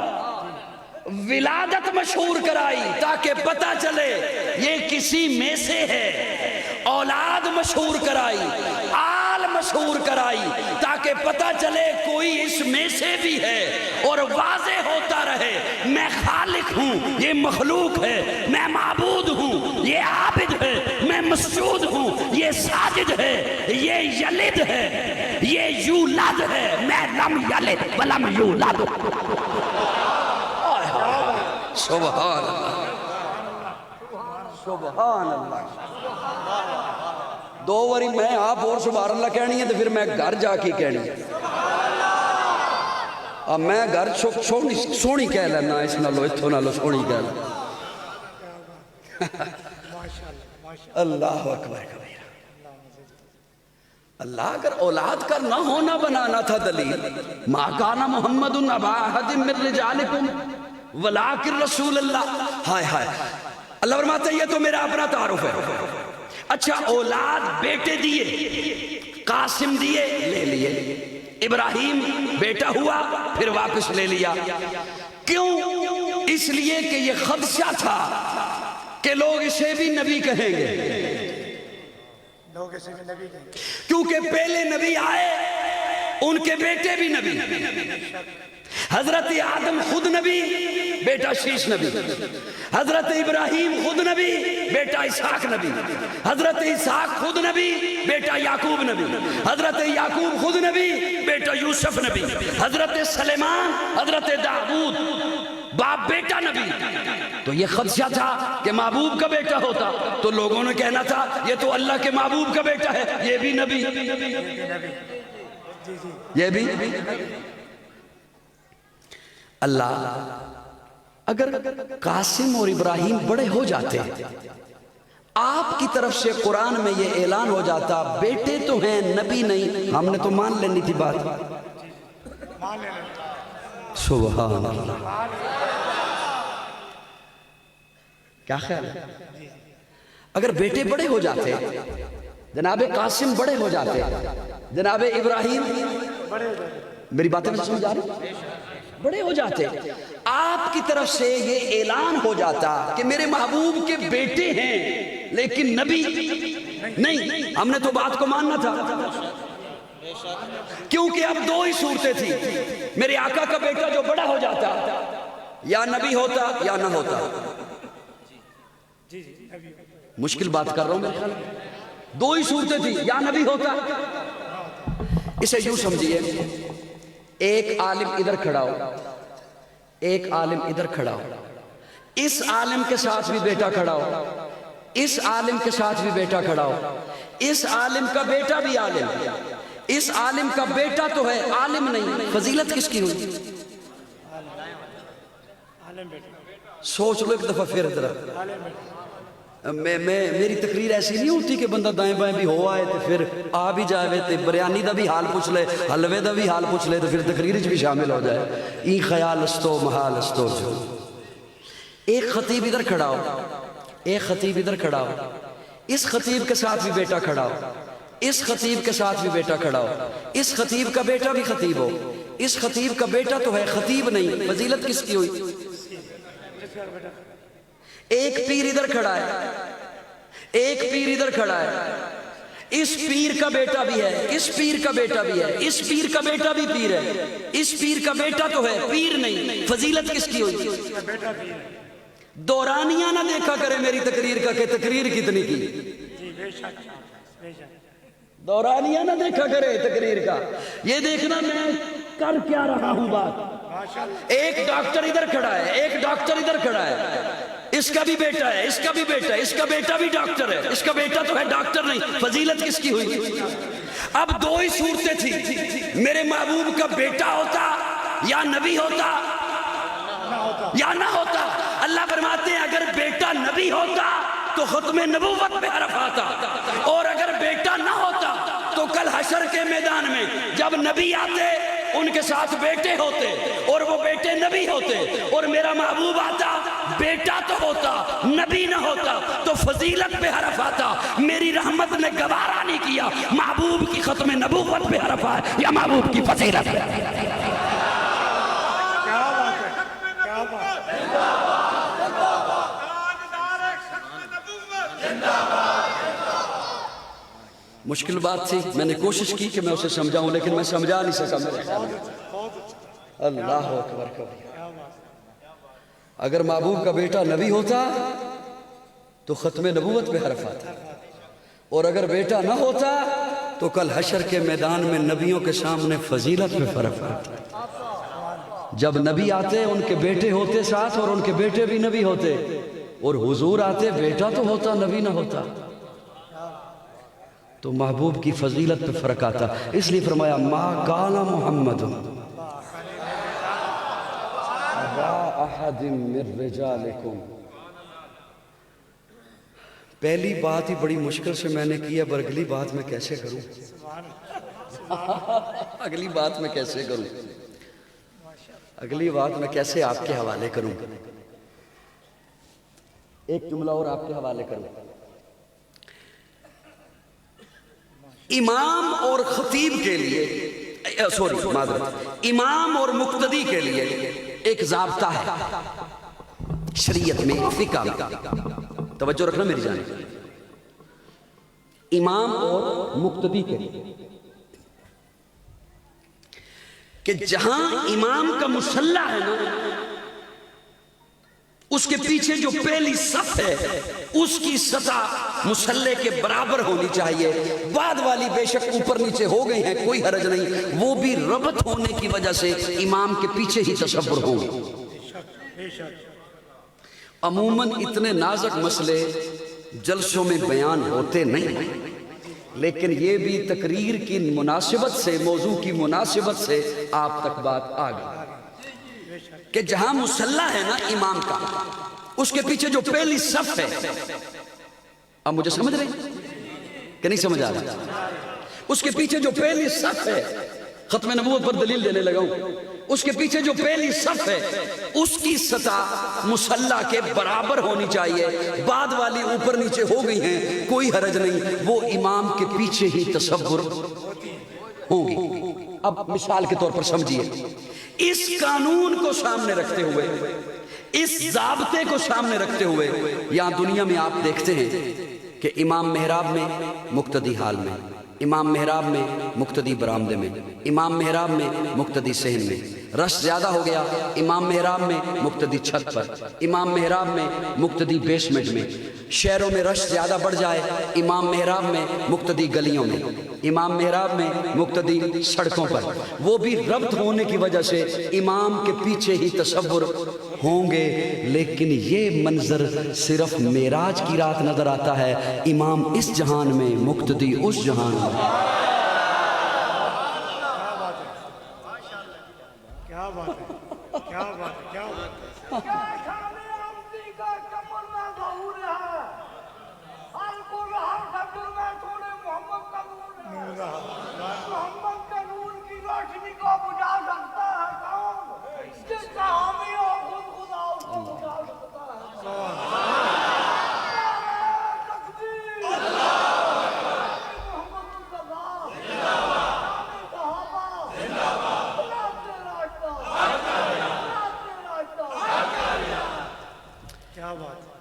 ولادت مشہور کرائی تاکہ پتہ چلے یہ کسی میں سے ہے، اولاد مشہور کرائی، آل مشہور کرائی تاکہ پتہ چلے کوئی اس میں سے بھی ہے اور واضح ہوتا رہے میں خالق ہوں یہ مخلوق ہے، میں معبود ہوں یہ عابد ہے، میں مسجود ہوں یہ ساجد ہے، یہ یلد ہے یہ یولد ہے، میں لم یلد ولم یولد۔ سبحان اللہ سبحان اللہ۔ دو واری میں آپ اور سبحان اللہ کہنی ہے تو پھر میں گھر جا کے کہنی ہے، اب میں گھر سونی کہہ لینا اس نالو اتھو نالو سونی کہہ لینا۔ اللہ اکبر کبیرہ۔ اللہ اگر اولاد کا نہ ہونا بنانا تھا دلیل، ما کان محمد ابا احد من رجالکم ولکن رسول اللہ۔ ہائے ہائے، اللہ فرماتا ہے یہ تو میرا اپنا تعارف ہے۔ اچھا اولاد بیٹے دیے، قاسم دیے لے لیے، ابراہیم بیٹا ہوا پھر واپس لے لیا، کیوں؟ اس لیے کہ یہ خدشہ تھا کہ لوگ اسے بھی نبی کہیں گے، لوگ اسے بھی نبی کہیں گے، کیونکہ پہلے نبی آئے ان کے بیٹے بھی نبی، حضرت آدم خود نبی بیٹا شیش نبی، حضرت ابراہیم خود نبی بیٹا اسحاق نبی، حضرت اسحاق خود نبی بیٹا یعقوب نبی، حضرت یعقوب خود نبی بیٹا یوسف نبی، حضرت سلیمان حضرت داؤد باپ بیٹا نبی۔ تو یہ خدشہ تھا کہ محبوب کا بیٹا ہوتا تو لوگوں نے کہنا تھا یہ تو اللہ کے محبوب کا بیٹا ہے، یہ بھی نبی، یہ بھی۔ اللہ اگر قاسم اور ابراہیم بڑے ہو جاتے آپ کی طرف سے قرآن میں یہ اعلان ہو جاتا بیٹے تو ہیں نبی نہیں، ہم نے تو مان لینی تھی بات۔ سبحان اللہ، کیا خیال ہے؟ اگر بیٹے بڑے ہو جاتے، جناب قاسم بڑے ہو جاتے، جناب ابراہیم میری باتیں میں سمجھ آ رہی بڑے ہو جاتے، آپ کی طرف سے یہ اعلان ہو جاتا کہ میرے محبوب کے بیٹے ہیں لیکن نبی نہیں، ہم نے تو بات کو ماننا تھا، کیونکہ اب دو ہی صورتیں تھی، میرے آقا کا بیٹا جو بڑا ہو جاتا یا نبی ہوتا یا نہ ہوتا۔ مشکل بات کر رہا ہوں، میرے خیال دو ہی صورتیں تھی، یا نبی ہوتا، اسے یوں سمجھیے ایک عالم ادھر کھڑا ہو، ایک عالم ادھر کھڑا ہو، اس عالم کے ساتھ بھی بیٹا کھڑا ہو، اس عالم کے ساتھ بھی بیٹا کھڑا ہو، اس عالم کا بیٹا بھی عالم، اس عالم کا بیٹا تو ہے عالم نہیں، فضیلت کس کی ہوئی؟ سوچ لو ایک دفعہ پھر میری تقریر ایسی نہیں ہوتی کہ بندہ دائیں بائیں بھی ہو آئے تو پھر آ بھی جائے تے بریانی دا بھی حال پوچھ لے، حلوے دا بھی حال پوچھ لے تو پھر تقریر بھی شامل ہو جائے۔ این خیال استو محال استو جو ایک خطیب ادھر کھڑا ہو، ایک خطیب ادھر کھڑا ہو، اس خطیب کے ساتھ بھی بیٹا کھڑا ہو، اس خطیب کے ساتھ بھی بیٹا کھڑا ہو، اس خطیب کا بیٹا بھی خطیب ہو، اس خطیب کا بیٹا تو ہے خطیب نہیں، فضیلت کس کی ہوئی؟ ایک پیر ادھر کھڑا ہے، ایک پیر ادھر کھڑا ہے، اس پیر کا بیٹا بھی ہے، اس پیر کا بیٹا بھی ہے، اس پیر کا بیٹا بھی پیر ہے، اس پیر کا بیٹا تو ہے پیر نہیں، فضیلت کس کی ہوئی؟ دورانیہ نہ دیکھا کرے میری تقریر کا کہ تقریر کتنی کی، دورانیہ نہ دیکھا کرے تقریر کا، یہ دیکھنا میں کر کیا رہا ہوں بات۔ ایک ڈاکٹر ادھر کھڑا ہے، ایک ڈاکٹر ادھر کھڑا ہے، اس کا بھی بیٹا ہے، اس کا بھی بیٹا ہے، اس کا بیٹا بھی ڈاکٹر ہے، اس کا بیٹا تو ہے ڈاکٹر نہیں، فضیلت کس کی ہوئی؟ اب دو ہی صورتیں تھی، میرے محبوب کا بیٹا ہوتا یا نبی ہوتا یا نہ ہوتا۔ اللہ فرماتے ہیں اگر بیٹا نبی ہوتا تو ختم نبوت پہ حرف آتا، اور اگر بیٹا نہ ہوتا تو کل حشر کے میدان میں جب نبی آتے ان کے ساتھ بیٹے ہوتے اور وہ بیٹے نبی ہوتے، اور میرا محبوب آتا بیٹا تو ہوتا نبی نہ ہوتا تو فضیلت پہ حرف آتا۔ میری رحمت نے گوارا نہیں کیا محبوب کی ختم نبوت پہ حرف آئے یا محبوب کی فضیلت پہ۔ کیا بات ہے، کیا بات ہے۔ مشکل بات تھی، میں نے کوشش کی کہ میں اسے سمجھاؤں لیکن میں سمجھا نہیں سکا میرے خیال میں۔ اللہ اکبر کبیر۔ اگر محبوب کا بیٹا نبی ہوتا تو ختم نبوت پہ حرف آتا، اور اگر بیٹا نہ ہوتا تو کل حشر کے میدان میں نبیوں کے سامنے فضیلت پہ فرق آتا۔ جب نبی آتے ان کے بیٹے ہوتے ساتھ اور ان کے بیٹے بھی نبی ہوتے، اور حضور آتے بیٹا تو ہوتا نبی نہ ہوتا، تو محبوب کی فضیلت پہ فرق آتا۔ اس لیے فرمایا ما کان محمد ابا احد من رجالکم۔ پہلی بات ہی بڑی مشکل سے میں نے کی ہے، پر اگلی بات میں کیسے کروں؟ اگلی بات میں کیسے کروں؟ اگلی بات میں کیسے آپ کے حوالے کروں؟ ایک جملہ اور آپ کے حوالے کروں۔ امام اور خطیب کے لیے معذرت، امام اور مقتدی کے لیے ایک ضابطہ ہے شریعت میں، فقہ میں، توجہ رکھنا میری جانب۔ امام اور مقتدی کے لیے کہ جہاں امام کا مصلی ہے نا، اس کے پیچھے جو پہلی صف ہے اس کی سطح مصلی کے برابر ہونی چاہیے۔ بعد والی بے شک اوپر نیچے ہو گئی ہیں، کوئی حرج نہیں، وہ بھی ربط ہونے کی وجہ سے امام کے پیچھے ہی تصور ہوں گے۔ عموماً اتنے نازک مسئلے جلسوں میں بیان ہوتے نہیں، لیکن یہ بھی تقریر کی مناسبت سے، موضوع کی مناسبت سے آپ تک بات آ گئی کہ جہاں مصلی ہے نا امام کا، اس کے پیچھے جو پہلی صف ہے، اب مجھے سمجھ رہے ہیں کہ نہیں سمجھ آ رہا؟ اس کے پیچھے جو پہلی صف ہے، ختم نبوت پر دلیل دینے لگا ہوں، اس کے پیچھے جو پہلی صف ہے اس کی سطح مصلی کے برابر ہونی چاہیے۔ بعد والی اوپر نیچے ہو گئی ہیں، کوئی حرج نہیں، وہ امام کے پیچھے ہی تصور ہوں گی۔ اب مثال کے طور پر سمجھیے، اس قانون کو سامنے رکھتے ہوئے، اس ضابطے کو سامنے رکھتے ہوئے، یہاں دنیا میں آپ دیکھتے ہیں کہ امام محراب میں، مقتدی حال میں، امام محراب میں، مقتدی برآمدے میں، امام محراب میں، مقتدی صحن میں، رش زیادہ ہو گیا، امام محراب میں، مقتدی چھت پر، امام محراب میں، مقتدی بیسمنٹ میں، شہروں میں رش زیادہ بڑھ جائے، امام محراب میں، مقتدی گلیوں میں، امام محراب میں، مقتدی سڑکوں پر، وہ بھی ربط ہونے کی وجہ سے امام کے پیچھے ہی تصور ہوں گے۔ لیکن یہ منظر صرف معراج کی رات نظر آتا ہے، امام اس جہان میں، مقتدی اس جہان میں۔ کیا بات ہے، کیا بات ہے، کیا بات ہے۔ کیا شان عمدی کا کمر میں ظہور ہے، ہر گل ہر خطر میں سونے محمد کا نور ہے۔ محمد کے نور کی روشنی کو بجھا سکتا ہے کون؟ جس کا حامی ہو خود خدا اس کو بجھا سکتا ہے۔ تکبیر! محمد مصطفیٰ!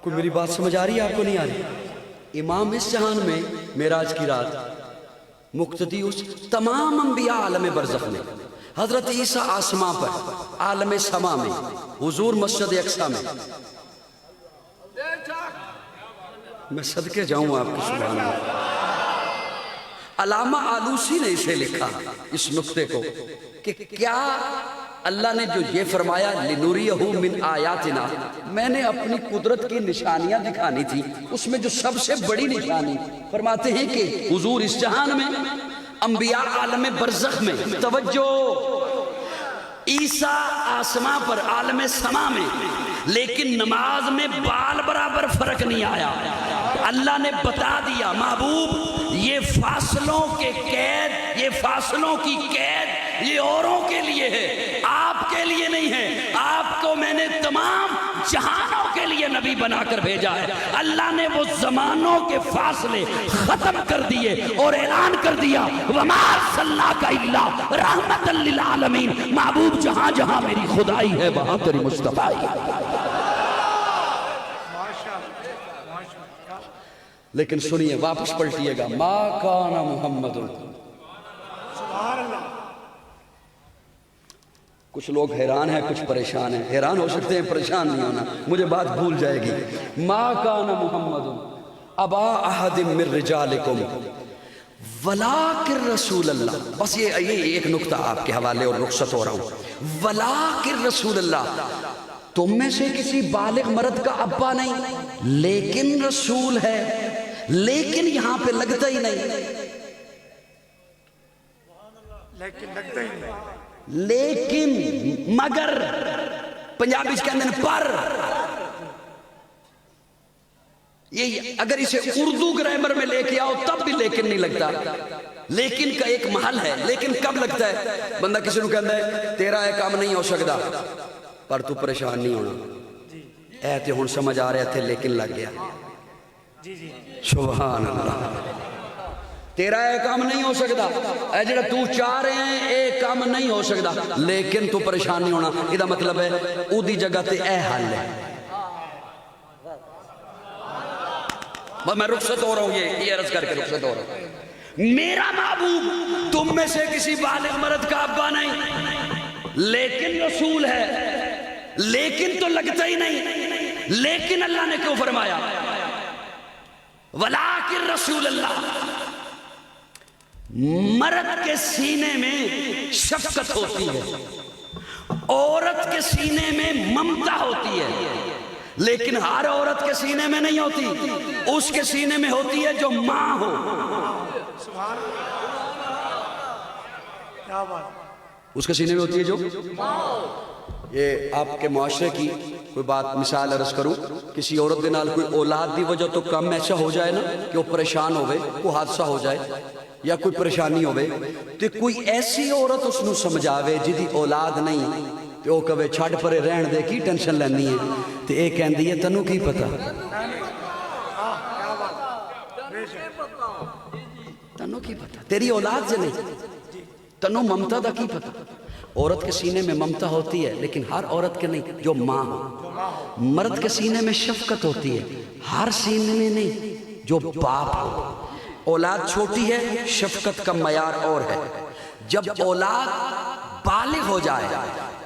کوئی میری بات سمجھ آ رہی ہے آپ کو نہیں آ رہی؟ امام اس جہان میں معراج کی رات، مقتدی اس، تمام انبیاء عالم برزخ میں، حضرت عیسیٰ آسماں پر، عالم سما میں، حضور مسجد اقصیٰ میں۔ میں صدقے جاؤں آپ کی سبحان اللہ۔ علامہ آلوسی نے اسے لکھا، اس نقطے کو، کہ کیا اللہ نے جو یہ فرمایا لِنُرِيَهُ مِنْ آیاتنا، میں نے اپنی قدرت کی نشانیاں دکھانی تھی، اس میں جو سب سے بڑی نشانی فرماتے ہیں کہ حضور اس جہان میں، انبیاء عالم برزخ میں، توجہ، عیسیٰ آسماں پر عالم سما میں، لیکن نماز میں بال برابر فرق نہیں آیا۔ اللہ نے بتا دیا محبوب یہ فاصلوں کے قید، یہ فاصلوں کی قید یہ اوروں کے لیے ہے، آپ کے لیے نہیں ہے۔ آپ کو میں نے تمام جہانوں کے لیے نبی بنا کر بھیجا ہے۔ اللہ نے وہ زمانوں کے فاصلے ختم کر دیے اور اعلان کر دیا وَمَا أَرْسَلْنَاكَ إِلَّا رَحْمَةً لِّلْعَالَمِينَ، محبوب جہاں جہاں میری خدائی ہے وہاں تیری مصطفیٰ۔ لیکن سنیے واپس پلٹیے گا، ما کان محمد. سبحان اللہ. کچھ لوگ حیران ہیں، کچھ پریشان ہیں. حیران ہو سکتے ہیں، پریشان نہیں ہونا، مجھے بات بھول جائے گی. ما کان محمد ابا احد من رجالکم ولیکن رسول اللہ. بس یہ ایک نکتہ آپ کے حوالے اور رخصت ہو رہا ہوں. ولیکن رسول اللہ، تم میں سے کسی بالغ مرد کا ابا نہیں، لیکن رسول ہے. لیکن یہاں پہ لگتا ہی نہیں، لیکن لگتا ہی نہیں. لیکن مگر پنجابی کے اندر پر. یہ اگر اسے اردو گرامر میں لے کے آؤ تب بھی لیکن نہیں لگتا. لیکن کا ایک محل ہے. لیکن کب لگتا ہے؟ بندہ کسی کو کہتا ہے تیرا یہ کام نہیں ہو سکتا، پر تو پریشان نہیں ہونا. اے تے ہن سمجھ آ رہے تھے لیکن لگ گیا. سبحان اللہ. تیرا یہ کام نہیں ہو سکتا، اے جڑا تو چاہ رہے ہیں یہ کام نہیں ہو سکتا، لیکن تو پریشان نہیں ہونا. یہ مطلب ہے او دی جگہ تے اے حل ہے. میں رخصت ہو رہا ہوں، یہ عرض کر کے رخصت ہو رہا ہوں. میرا محبوب تم میں سے کسی بالغ مرد کا ابا نہیں، لیکن رسول ہے. لیکن تو لگتا ہی نہیں. لیکن اللہ نے کیوں فرمایا ولیکن رسول اللہ؟ مرد کے سینے میں شفقت ہوتی ہے، عورت کے سینے میں ممتا ہوتی ہے، لیکن ہر عورت کے سینے میں نہیں ہوتی. اس کے سینے میں ہوتی ہے جو ماں ہو. سبحان اللہ. کیا بات. اس کے سینے میں ہوتی ہے جو ماں ہو. یہ آپ کے معاشرے کی کوئی بات مثال عرض کروں. کسی عورت کے نال کوئی اولاد دی وجہ تو کم ایسا ہو جائے نا کہ وہ پریشان ہوئے، کوئی حادثہ ہو جائے یا کوئی پریشانی ہوئے، تو کوئی ایسی عورت اس نو سمجھاوے جدی اولاد نہیں، تو وہ کہے چھڑ پرے رہن دے کی ٹینشن لینی ہے. تو یہ کہندی ہے تنو کی پتا، تنو کی پتا، تیری اولاد سے نہیں، تنو ممتا دا کی پتا. عورت کے سینے میں ممتا ہوتی ہے لیکن ہر عورت کے نہیں، جو ماں ہو. مرد کے سینے میں شفقت ہوتی ہے، ہر سینے میں نہیں، جو باپ ہو. اولاد چھوٹی ہے، شفقت کا معیار اور ہے. جب اولاد بالغ ہو جائے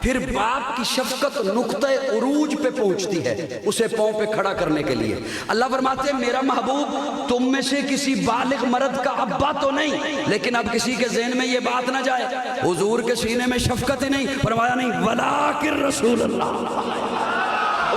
پھر باپ کی شفقت نقطہ عروج پہ پہنچتی ہے، اسے پاؤں پہ کھڑا کرنے کے لیے. اللہ فرماتے ہیں میرا محبوب تم میں سے کسی بالغ مرد کا ابا تو نہیں، لیکن اب کسی کے ذہن میں یہ بات نہ جائے حضور کے سینے میں شفقت ہی نہیں. فرمایا نہیں ولیکن رسول اللہ،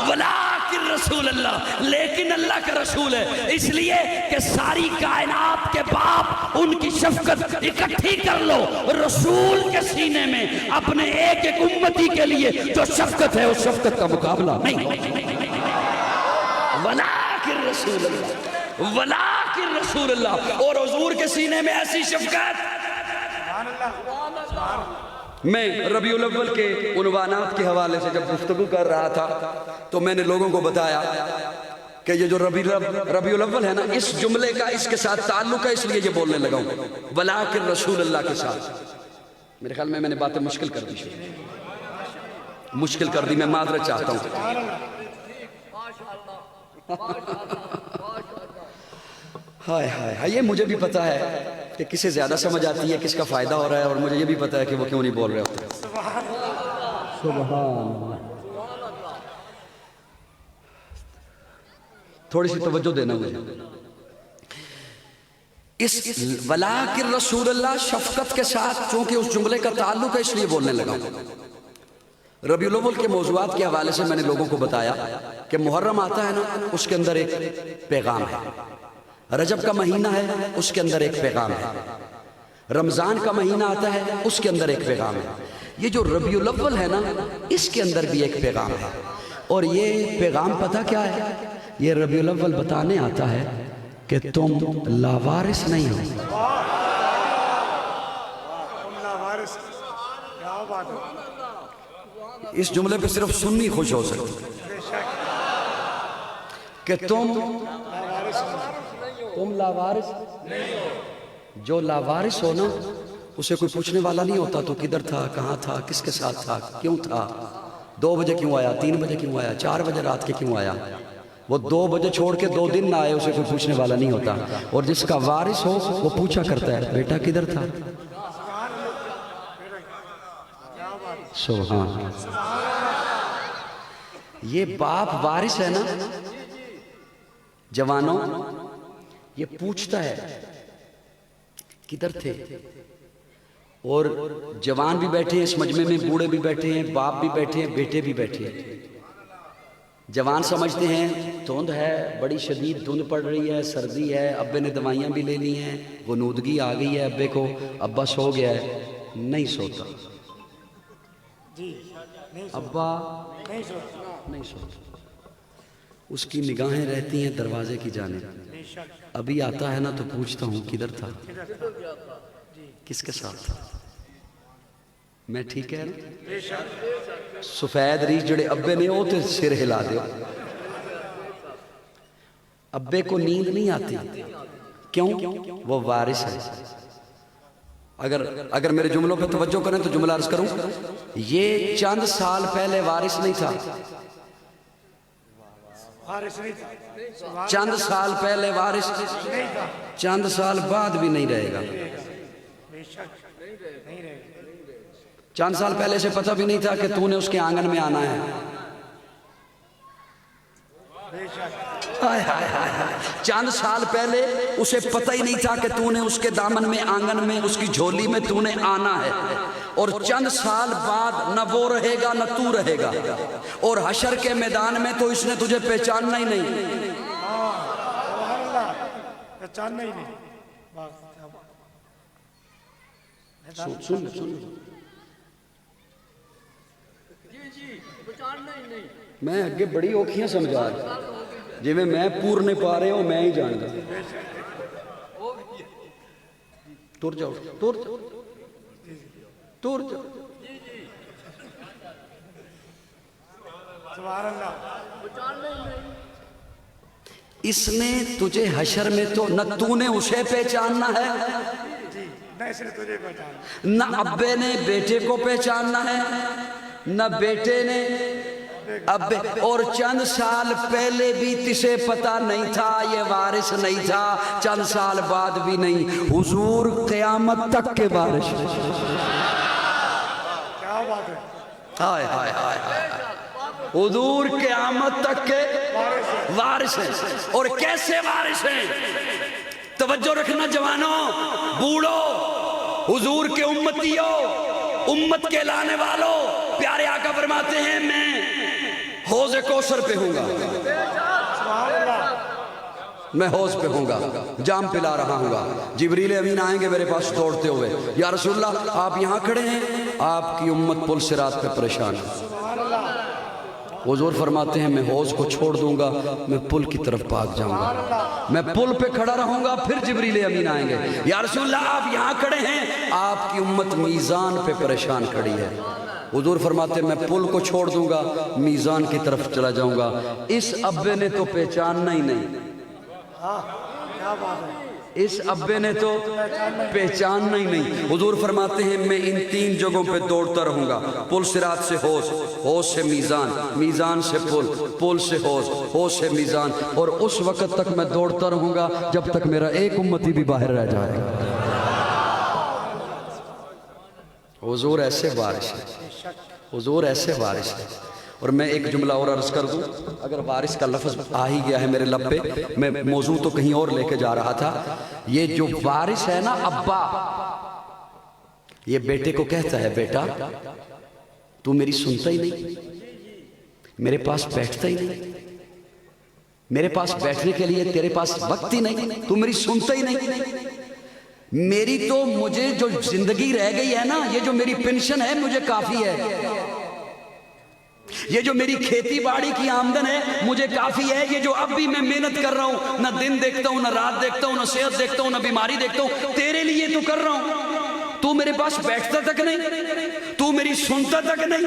ولیکن رسول اللہ، لیکن اللہ کا رسول ہے. اس لیے کہ ساری کائنات کے باپ ان کی شفقت اکٹھی کر لو، رسول کے سینے میں اپنے ایک ایک امتی کے لیے جو شفقت ہے اس شفقت کا مقابلہ نہیں. ولیکن رسول اللہ، ولیکن رسول اللہ. اور حضور کے سینے میں ایسی شفقت. میں ربیع الاول کے عنوانات کے حوالے سے جب گفتگو کر رہا تھا تو میں نے لوگوں کو بتایا کہ یہ جو ربیع الاول ہے نا، اس جملے کا اس کے ساتھ تعلق ہے، اس لیے یہ بولنے لگا ہوں ولیکن رسول اللہ کے ساتھ. میرے خیال میں نے باتیں مشکل کر دی، مشکل کر دی، میں معذرت چاہتا ہوں. ہائے ہائے ہائے. یہ مجھے بھی پتا ہے کہ کسے زیادہ سمجھ آتی ہے، کس کا فائدہ ہو رہا ہے، اور مجھے یہ بھی پتا ہے کہ وہ کیوں نہیں بول رہے ہوتے. سبحان. تھوڑی سی توجہ دینا مجھے. اس ولیکن رسول اللہ شفقت کے ساتھ چونکہ اس جملے کا تعلق ہے اس لیے بولنے لگا ہوں. ربیع الاول کے موضوعات کے حوالے سے میں نے لوگوں کو بتایا کہ محرم آتا ہے نا، اس کے اندر ایک پیغام ہے. رجب کا مہینہ ہے، اس کے اندر ایک پیغام ہے. رمضان کا مہینہ آتا ہے، اس کے اندر ایک پیغام ہے. یہ جو ربیع الاول ہے نا، اس کے اندر بھی ایک پیغام ہے. اور یہ پیغام پتہ کیا ہے؟ یہ ربیع الاول بتانے آتا ہے کہ تم لاوارث نہیں ہو. اس جملے پہ صرف سنی خوش ہو سکتے کہ تم لاوارث نہیں ہو. جو لاوارث ہو نا اسے کوئی پوچھنے والا نہیں ہوتا تو کدھر تھا، کہاں تھا، کس کے ساتھ تھا، کیوں تھا، 2 بجے کیوں آیا، 3 بجے کیوں آیا، 4 بجے رات کے کیوں آیا. وہ 2 بجے چھوڑ کے 2 دن نہ آئے اسے کوئی پوچھنے والا نہیں ہوتا، اور جس کا وارث ہو وہ پوچھا کرتا ہے بیٹا کدھر تھا؟ سبحان، یہ باپ وارث ہے نا جوانوں، یہ پوچھتا ہے کدھر تھے؟ اور جوان بھی بیٹھے ہیں اس مجمع میں، بوڑھے بھی بیٹھے ہیں، باپ بھی بیٹھے ہیں، بیٹے بھی بیٹھے ہیں۔ جوان سمجھتے ہیں دھند ہے، بڑی شدید دھند پڑ رہی ہے، سردی ہے، ابے نے دوائیاں بھی لے لی ہیں، غنودگی آ گئی ہے ابے کو، ابا سو گیا ہے۔ نہیں سوتا ابا، نہیں سوتا، اس کی نگاہیں رہتی ہیں دروازے کی جانب، ابھی آتا ہے نا تو پوچھتا ہوں کدھر تھا، کس کے ساتھ تھا؟ میں ٹھیک ہے نا؟ سفید ریش جڑے ابے نے وہ تو سر ہلا دیو۔ ابے کو نیند نہیں آتی، کیوں؟ وہ وارث ہے۔ اگر میرے جملوں پہ توجہ کریں تو جملہ عرض کروں، یہ چند سال پہلے وارث نہیں تھا، چند سال پہلے وارث، چند سال بعد بھی نہیں رہے گا، چند سال پہلے سے پتہ بھی نہیں تھا کہ تو نے اس کے آنگن میں آنا ہے۔ چند سال پہلے اسے پتہ ہی نہیں تھا کہ تو نے اس کے دامن میں، آنگن میں، اس کی جھولی میں تو نے آنا ہے، اور چند سال بعد نہ وہ رہے گا نہ تو رہے گا، اور حشر کے میدان میں تو اس نے تجھے پہچاننا ہی نہیں۔ پہچاننا ہی نہیں۔ سن میں اگے بڑی اوکھیاں سمجھا رہا، جی میں پور نہیں پا رہے ہو میں ہی جان گا۔ تور جاؤ، تور جاؤ، تور جاؤ۔ سبحان اللہ۔ اس نے تجھے حشر میں تو نہ تو نے اسے پہچاننا ہے، نہ اس نے تجھے پہچانا، نہ ابے نے بیٹے کو پہچاننا ہے، نہ بیٹے نے ابے، اور چند سال پہلے بھی تسے پتہ نہیں تھا یہ وارث نہیں تھا، چند سال بعد بھی نہیں، حضور قیامت تک کے وارث۔ کیا بات ہے، ہائے ہائے ہائے ہائے، حضور قیامت تک کے وارث ہیں۔ اور کیسے وارث ہیں؟ توجہ رکھنا جوانوں، بوڑھو، حضور کے امتیوں، امت کے لانے والوں، پیارے آقا فرماتے ہیں میں حوض کوثر پہ ہوں گا، میں حوض پہ ہوں گا، جام پلا رہا ہوں گا، جبریل امین آئیں گے میرے پاس دوڑتے ہوئے، یا رسول اللہ آپ یہاں کھڑے ہیں، آپ کی امت پل صراط پہ پریشان ہے۔ حضور فرماتے ہیں میں حوض کو چھوڑ دوں گا، میں پل کی طرف بھاگ جاؤں گا، میں پل پہ کھڑا رہوں گا، پھر جبریل امین آئیں گے، یا رسول اللہ آپ یہاں کھڑے ہیں، آپ کی امت میزان پہ پریشان کھڑی ہے۔ حضور فرماتے ہیں میں پل کو چھوڑ دوں گا، میزان کی طرف چلا جاؤں گا، اس ابے نے تو پہچاننا ہی نہیں، کیا بات ہے، اس ابے نے تو پہچاننا ہی نہیں۔ حضور فرماتے ہیں میں ان 3 جگہوں پہ دوڑتا رہوں گا، پل صراط سے حوض، حوض سے میزان، میزان سے پل، پل سے حوض، حوض سے میزان، اور اس وقت تک میں دوڑتا رہوں گا جب تک میرا ایک امتی بھی باہر رہ جائے گا۔ حضور ایسے وارث ہے، حضور ایسے وارث ہے۔ اور میں ایک جملہ اور عرض کر دوں، اگر وارث کا لفظ آ ہی گیا ہے میرے لب پہ، میں موضوع تو کہیں اور لے کے جا رہا تھا۔ یہ جو وارث ہے نا ابا، یہ بیٹے کو کہتا ہے بیٹا تو میری سنتا ہی نہیں، میرے پاس بیٹھتا ہی نہیں، میرے پاس بیٹھنے کے لیے تیرے پاس وقت ہی نہیں، تو میری سنتا ہی نہیں، میری تو مجھے جو زندگی رہ گئی ہے نا، یہ جو میری پینشن ہے مجھے کافی ہے، یہ جو میری کھیتی باڑی کی آمدن ہے مجھے کافی ہے، یہ جو اب بھی میں محنت کر رہا ہوں، نہ دن دیکھتا ہوں، نہ رات دیکھتا ہوں، نہ صحت دیکھتا ہوں، نہ بیماری دیکھتا ہوں، تیرے لیے تو کر رہا ہوں، تو میرے پاس بیٹھتا تک نہیں، تو میری سنتا تک نہیں،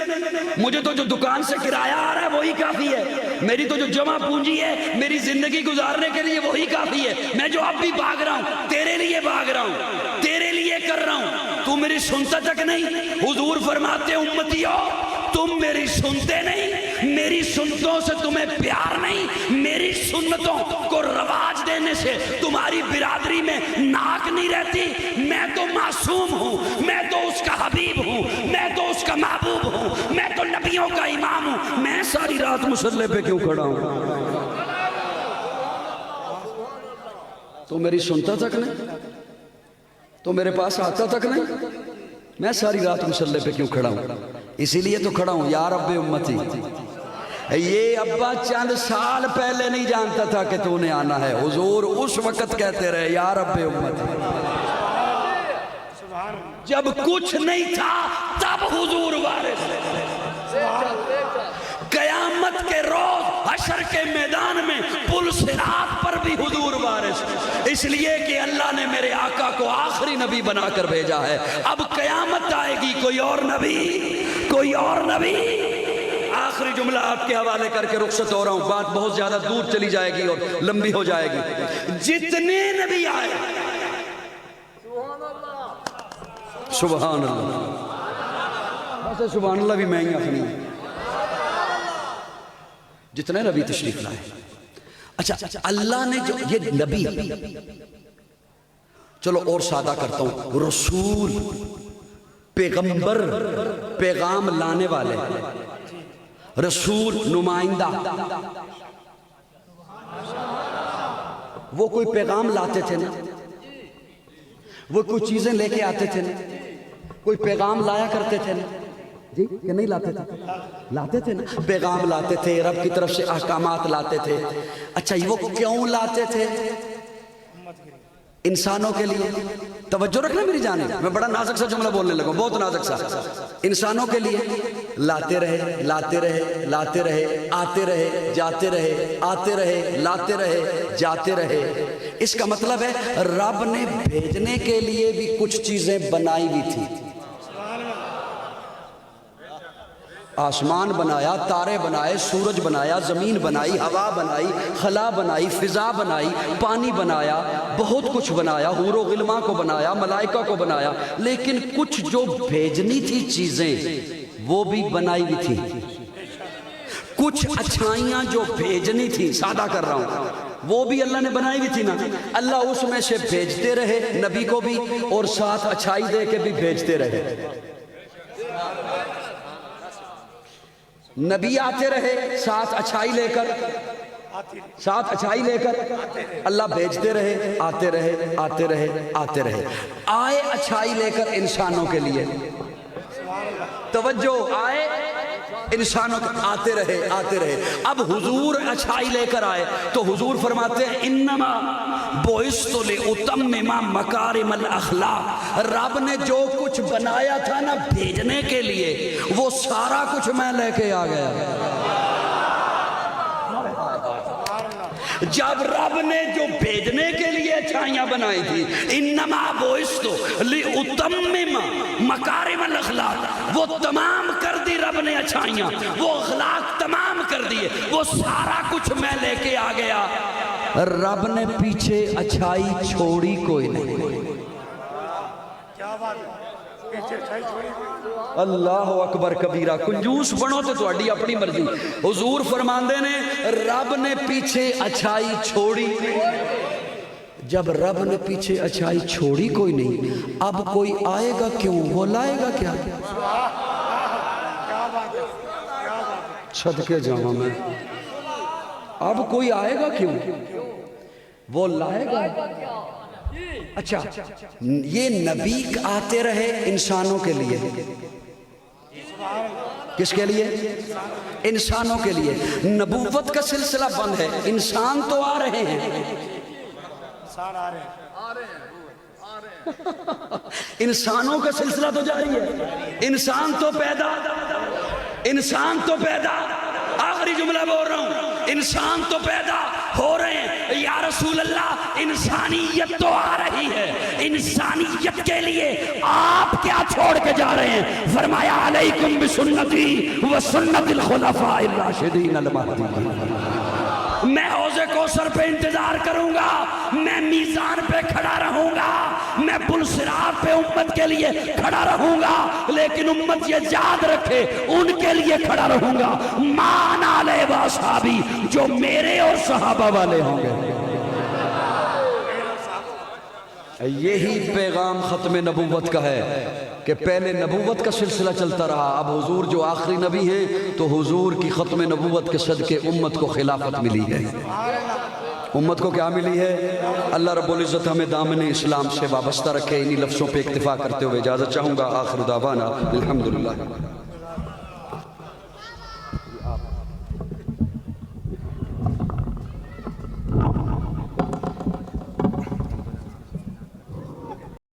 مجھے تو جو دکان سے کرایہ آ رہا ہے وہی کافی ہے، میری تو جو جمع پونجی ہے میری زندگی گزارنے کے لیے وہی کافی ہے، میں جو اب بھی بھاگ رہا ہوں تیرے لیے بھاگ رہا ہوں، تیرے لیے کر رہا ہوں، تو میری سنتا تک نہیں۔ حضور فرماتے امتیوں تم میری سنتے نہیں، میری سنتوں سے تمہیں پیار نہیں، میری سنتوں کو رواج دینے سے تمہاری برادری میں ناک نہیں رہتی۔ میں تو معصوم ہوں، میں تو اس کا حبیب ہوں، میں تو اس کا محبوب ہوں، میں تو نبیوں کا امام ہوں، میں ساری رات مصلی پہ کیوں کھڑا ہوں؟ تو میری سنتا تک نہیں، تو میرے پاس آتا تک نہیں، میں ساری رات مصلی پہ کیوں کھڑا ہوں؟ اسی لیے تو کھڑا ہوں، یا رب امتی۔ یہ ابا چند سال پہلے نہیں جانتا تھا کہ تو نے آنا ہے، حضور اس وقت کہتے رہے یا رب امتی۔ جب کچھ نہیں تھا تب حضور وارث، قیامت کے روز حشر کے میدان میں پل صراط پر بھی حضور وارث، اس لیے کہ اللہ نے میرے آقا کو آخری نبی بنا کر بھیجا ہے۔ اب قیامت آئے گی، کوئی اور نبی، کوئی اور نبی۔ آخری جملہ آپ کے حوالے کر کے رخصت ہو رہا ہوں، بات بہت زیادہ دور چلی جائے گی اور لمبی ہو جائے گی۔ جتنے نبی آئے، سبحان اللہ، ویسے سبحان اللہ بھی میں ہی اپنی، جتنے نبی تشریف لائے۔ اچھا اللہ نے جو یہ نبی، چلو اور سادہ کرتا ہوں، رسول، پیغمبر، پیغام لانے والے، رسول، نمائندہ، وہ کوئی پیغام لاتے تھے نا، وہ کوئی چیزیں لے کے آتے تھے نا، کوئی پیغام لایا کرتے تھے نا، جی کہ نہیں لاتے تھے؟ لاتے تھے نا، پیغام لاتے تھے، رب کی طرف سے احکامات لاتے تھے۔ اچھا وہ کیوں لاتے تھے؟ انسانوں کے لیے، توجہ رکھنا میری جانب، میں بڑا نازک سا جملہ بولنے لگا، بہت نازک سا۔ انسانوں کے لیے لاتے رہے، لاتے رہے، لاتے رہے، آتے رہے، جاتے رہے، آتے رہے، لاتے رہے، جاتے رہے۔ اس کا مطلب ہے رب نے بھیجنے کے لیے بھی کچھ چیزیں بنائی ہوئی تھی۔ آسمان بنایا، تارے بنائے، سورج بنایا، زمین بنائی، ہوا بنائی، خلا بنائی، فضا بنائی، پانی بنایا، بہت کچھ بنایا، حور و غلماں کو بنایا، ملائکہ کو بنایا، لیکن کچھ جو بھیجنی تھی چیزیں وہ بھی بنائی ہوئی تھی۔ کچھ اچھائیاں جو بھیجنی تھی، سادہ کر رہا ہوں، وہ بھی اللہ نے بنائی ہوئی تھی نا۔ اللہ اس میں سے بھیجتے رہے نبی کو بھی، اور ساتھ اچھائی دے کے بھی بھیجتے رہے۔ نبی آتے رہے ساتھ اچھائی لے کر، ساتھ اچھائی لے کر، اللہ بھیجتے رہے، آتے رہے، آتے رہے، آتے رہے، آئے اچھائی لے کر انسانوں کے لیے۔ توجہ، آئے انسانوں کے، آتے رہے، آتے رہے۔ اب حضور اچھائی لے کر آئے تو حضور فرماتے ہیں انما بعثت لأتمم مکارم الاخلاق، رب نے جو کچھ بنایا تھا نا بھیجنے کے لیے، وہ سارا کچھ میں لے کے آ گیا۔ جب رب نے جو بھیجنے کے لیے اچھائیاں بنائی تھی، انما بعثت لأتمم مکارم الاخلاق، وہ تمام کر دی رب نے اچھائیاں، وہ اخلاق تمام کر دیے، وہ سارا کچھ میں لے کے آ گیا۔ رب نے پیچھے اچھائی چھوڑی کوئی نہیں۔ کیا بات ہے، پیچھے اچھائی چھوڑی کوئی۔ اللہ اکبر کبیرہ، کنجوس بنو تو تہاڈی اپنی مرضی۔ حضور فرماندے نے رب نے پیچھے اچھائی چھوڑی، جب رب نے پیچھے اچھائی چھوڑی کوئی نہیں، اب کوئی آئے گا کیوں؟ وہ لائے گا کیا؟ صدقے جاواں میں، اب کوئی آئے گا کیوں؟ وہ لائے گا۔ اچھا یہ نبی آتے رہے انسانوں کے لیے، کس کے لیے؟ انسانوں کے لیے۔ نبوت کا سلسلہ بند ہے، انسان تو آ رہے ہیں، انسانوں کا سلسلہ تو جاری ہے، انسان تو پیدا، انسان تو پیدا، آخری جملہ بول رہا ہوں، انسان تو پیدا ہو رہے ہیں۔ یا رسول اللہ، انسانیت تو آ رہی ہے، انسانیت کے لیے آپ کیا چھوڑ کے جا رہے ہیں؟ فرمایا علیکم بسنتی و سنت الخلفاء الراشدین المہدیین۔ میں حوض کوثر پہ انتظار کروں گا، میں میزان پہ کھڑا رہوں گا، میں پلسرات پہ امت کے لیے کھڑا رہوں گا، لیکن امت یہ یاد رکھے ان کے لیے کھڑا رہوں گا مان علیہ وصحابی، جو میرے اور صحابہ والے ہوں گے۔ یہی پیغام ختم نبوت کا ہے کہ پہلے نبوت کا سلسلہ چلتا رہا، اب حضور جو آخری نبی ہیں تو حضور کی ختم نبوت کے صدقے امت کو خلافت ملی ہے۔ امت کو کیا ملی ہے؟ اللہ رب العزت ہمیں دامن اسلام سے وابستہ رکھے۔ انہی لفظوں پہ اکتفا کرتے ہوئے اجازت چاہوں گا۔ آخر دعوانا الحمدللہ۔